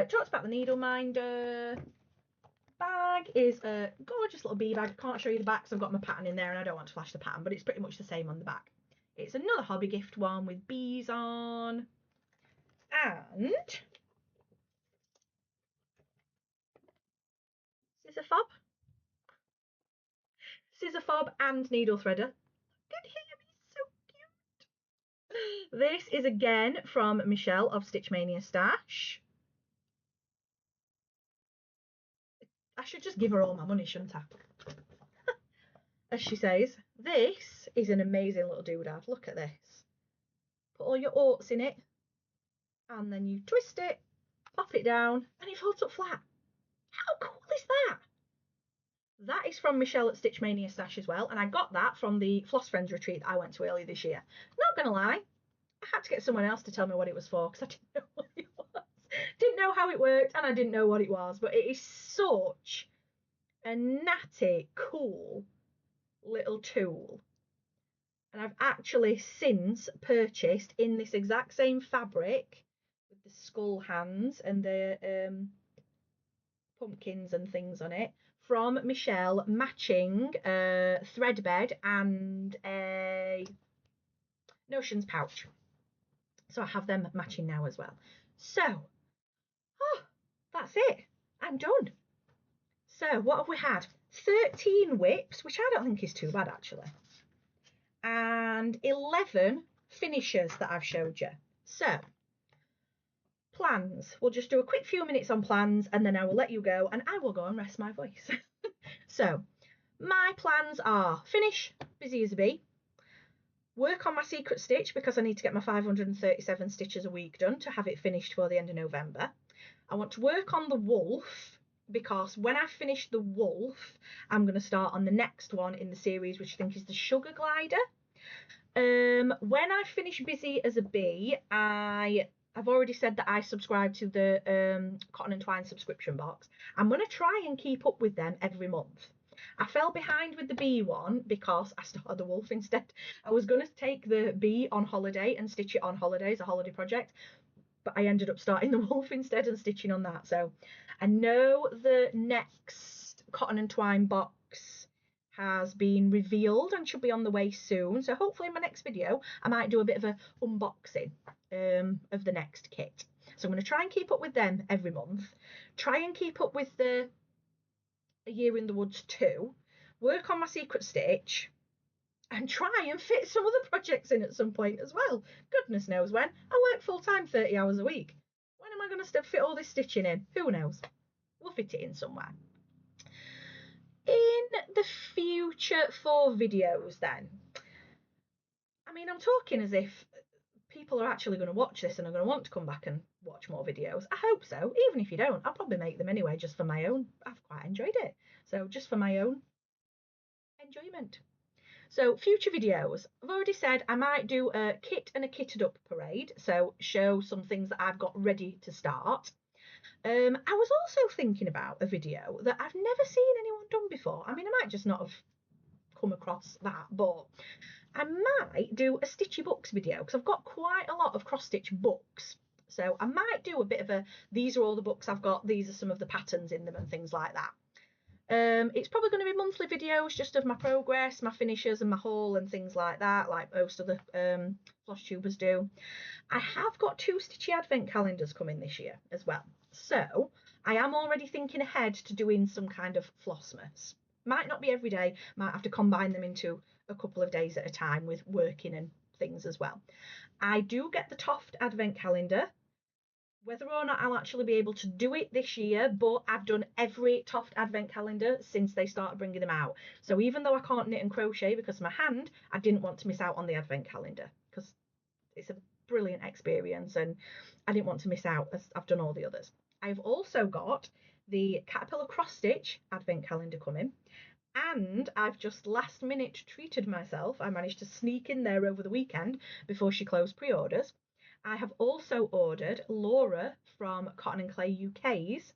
talked about the needle minder. Bag is a gorgeous little bee bag. I can't show you the back because I've got my pattern in there and I don't want to flash the pattern, but it's pretty much the same on the back. It's another hobby gift one with bees on. And scissor fob and needle threader. Look at him, he's so cute. This is again from Michelle of StitchmaniaStash. I should just give her all my money, shouldn't I? As she says, this is an amazing little doodad. Look at this. Put all your oats in it, and then you twist it, pop it down, and it folds up flat. How cool is that? That is from Michelle at StitchmaniaStash as well, and I got that from the Floss Friends retreat that I went to earlier this year. Not gonna lie, I had to get someone else to tell me what it was for because I didn't know what it was. Didn't know how it worked, and I didn't know what it was, but it is such a natty, cool little tool. And I've actually since purchased in this exact same fabric with the skull hands and the pumpkins and things on it from Michelle, matching thread bed and a notions pouch. So I have them matching now as well. So, oh, that's it. I'm done. So what have we had? 13 whips, which I don't think is too bad actually. And 11 finishers that I've showed you. So, plans. We'll just do a quick few minutes on plans and then I will let you go and I will go and rest my voice. So, my plans are finish Busy as a Bee, work on my secret stitch because I need to get my 537 stitches a week done to have it finished for the end of November. I want to work on the wolf because when I finish the wolf, I'm going to start on the next one in the series, which I think is the sugar glider. When I finish Busy as a Bee, I've already said that I subscribe to the Cotton and Twine subscription box. I'm going to try and keep up with them every month. I fell behind with the bee one because I started the wolf instead. I was going to take the bee on holiday and stitch it on holiday as a holiday project, but I ended up starting the wolf instead and stitching on that. So I know the next Cotton and Twine box has been revealed and should be on the way soon. So hopefully in my next video, I might do a bit of a unboxing of the next kit. So I'm going to try and keep up with them every month. Try and keep up with the A Year in the Woods 2. Work on my secret stitch. And try and fit some other projects in at some point as well. Goodness knows when. I work full-time 30 hours a week. When am I going to fit all this stitching in? Who knows? We'll fit it in somewhere. In the future for videos then, I mean, I'm talking as if people are actually going to watch this and are going to want to come back and watch more videos. I hope so. Even if you don't, I'll probably make them anyway, just for my own. I've quite enjoyed it. So just for my own enjoyment. So future videos, I've already said I might do a kit and a kitted up parade, so show some things that I've got ready to start. I was also thinking about a video that I've never seen anyone done before. I mean, I might just not have come across that, but I might do a stitchy books video because I've got quite a lot of cross stitch books. So I might do a bit of a, these are all the books I've got, these are some of the patterns in them and things like that. It's probably going to be monthly videos just of my progress, my finishes and my haul and things like that, like most of the FlossTubers do. I have got 2 stitchy advent calendars coming this year as well. So I am already thinking ahead to doing some kind of Flossmas. Might not be every day, might have to combine them into a couple of days at a time with working and things as well. I do get the Toft advent calendar. Whether or not I'll actually be able to do it this year, but I've done every Toft advent calendar since they started bringing them out. So even though I can't knit and crochet because of my hand, I didn't want to miss out on the advent calendar because it's a brilliant experience and I didn't want to miss out as I've done all the others. I've also got the Caterpillar cross stitch advent calendar coming, and I've just last minute treated myself. I managed to sneak in there over the weekend before she closed pre-orders. I have also ordered Laura from CottonAndClayUK's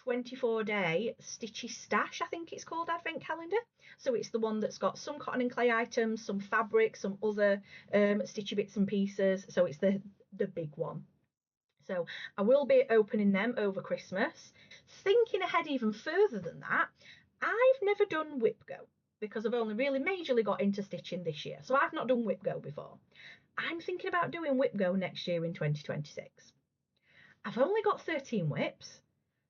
24-day Stitchy Stash, I think it's called, advent calendar. So it's the one that's got some cotton and clay items, some fabric, some other stitchy bits and pieces. So it's the big one. So I will be opening them over Christmas. Thinking ahead even further than that, I've never done Whip Go because I've only really majorly got into stitching this year. So I've not done Whip Go before. I'm thinking about doing Whip Go next year in 2026. I've only got 13 whips,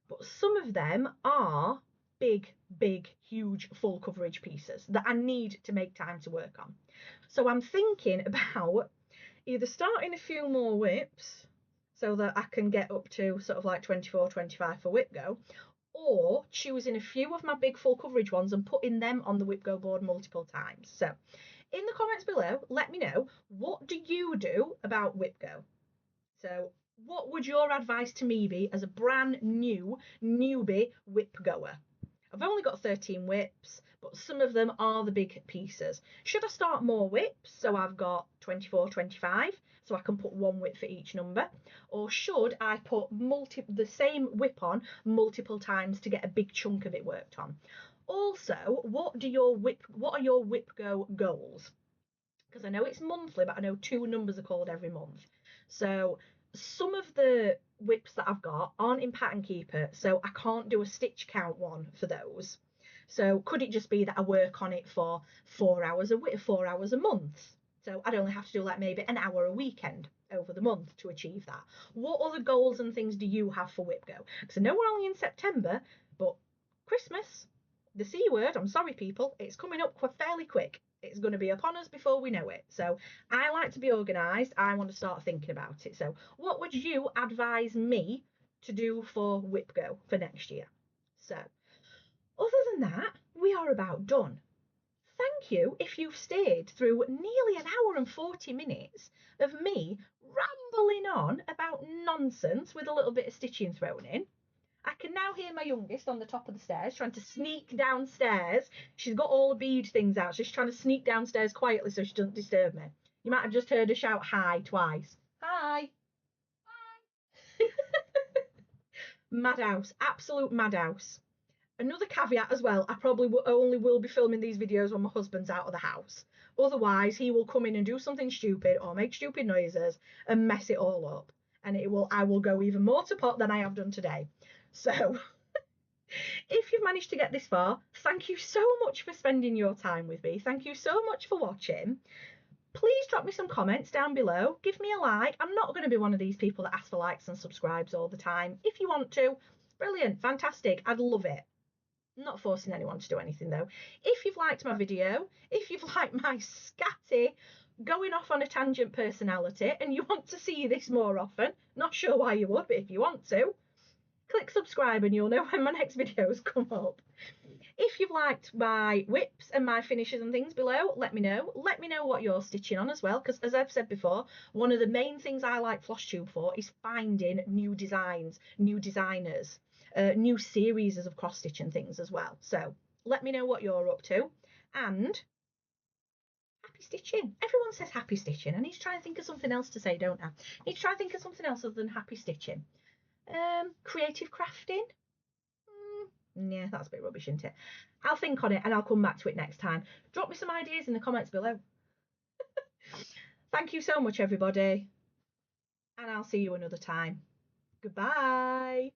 but some of them are big, huge full coverage pieces that I need to make time to work on. So I'm thinking about either starting a few more whips so that I can get up to sort of like 24, 25 for Whip Go, or choosing a few of my big full coverage ones and putting them on the Whip Go board multiple times. So in the comments below, let me know, what do you do about Whip Go? So what would your advice to me be as a brand new newbie whip goer? I've only got 13 whips, but some of them are the big pieces. Should I start more whips so I've got 24, 25, so I can put one whip for each number? Or should I put the same whip on multiple times to get a big chunk of it worked on? Also, what are your Whip Go goals? Because I know it's monthly, but I know 2 numbers are called every month. So some of the whips that I've got aren't in Pattern Keeper, so I can't do a stitch count one for those. So could it just be that I work on it for 4 hours a month? So I'd only have to do like maybe an hour a weekend over the month to achieve that. What other goals and things do you have for Whip Go? Because I know we're only in September, but Christmas, the C word, I'm sorry people, it's coming up fairly quick. It's going to be upon us before we know it. So I like to be organised. I want to start thinking about it. So what would you advise me to do for Whip Go for next year? So other than that, we are about done. Thank you if you've stayed through nearly an hour and 40 minutes of me rambling on about nonsense with a little bit of stitching thrown in. I can now hear my youngest on the top of the stairs trying to sneak downstairs. She's got all the bead things out, so she's trying to sneak downstairs quietly so she doesn't disturb me. You might have just heard her shout hi twice. Hi. Hi. Madhouse, absolute madhouse. Another caveat as well, I probably only will be filming these videos when my husband's out of the house. Otherwise, he will come in and do something stupid or make stupid noises and mess it all up. And I will go even more to pot than I have done today. So If you've managed to get this far, thank you so much for spending your time with me. Thank you so much for watching. Please drop me some comments down below. Give me a like. I'm not going to be one of these people that ask for likes and subscribes all the time. If you want to, brilliant, fantastic. I'd love it. I'm not forcing anyone to do anything though. If you've liked my video, if you've liked my scatty, going off on a tangent personality and you want to see this more often, not sure why you would, but if you want to, click subscribe and you'll know when my next videos come up. If you've liked my whips and my finishes and things below, let me know. Let me know what you're stitching on as well, because as I've said before, one of the main things I like FlossTube for is finding new designs, new designers, new series of cross stitch and things as well. So let me know what you're up to, and happy stitching. Everyone says happy stitching. I need to try and think of something else to say, don't I? I need to try and think of something else other than happy stitching. Creative crafting. Yeah, that's a bit rubbish, isn't it? I'll think on it and I'll come back to it next time. Drop me some ideas in the comments below. Thank you so much, everybody, and I'll see you another time. Goodbye.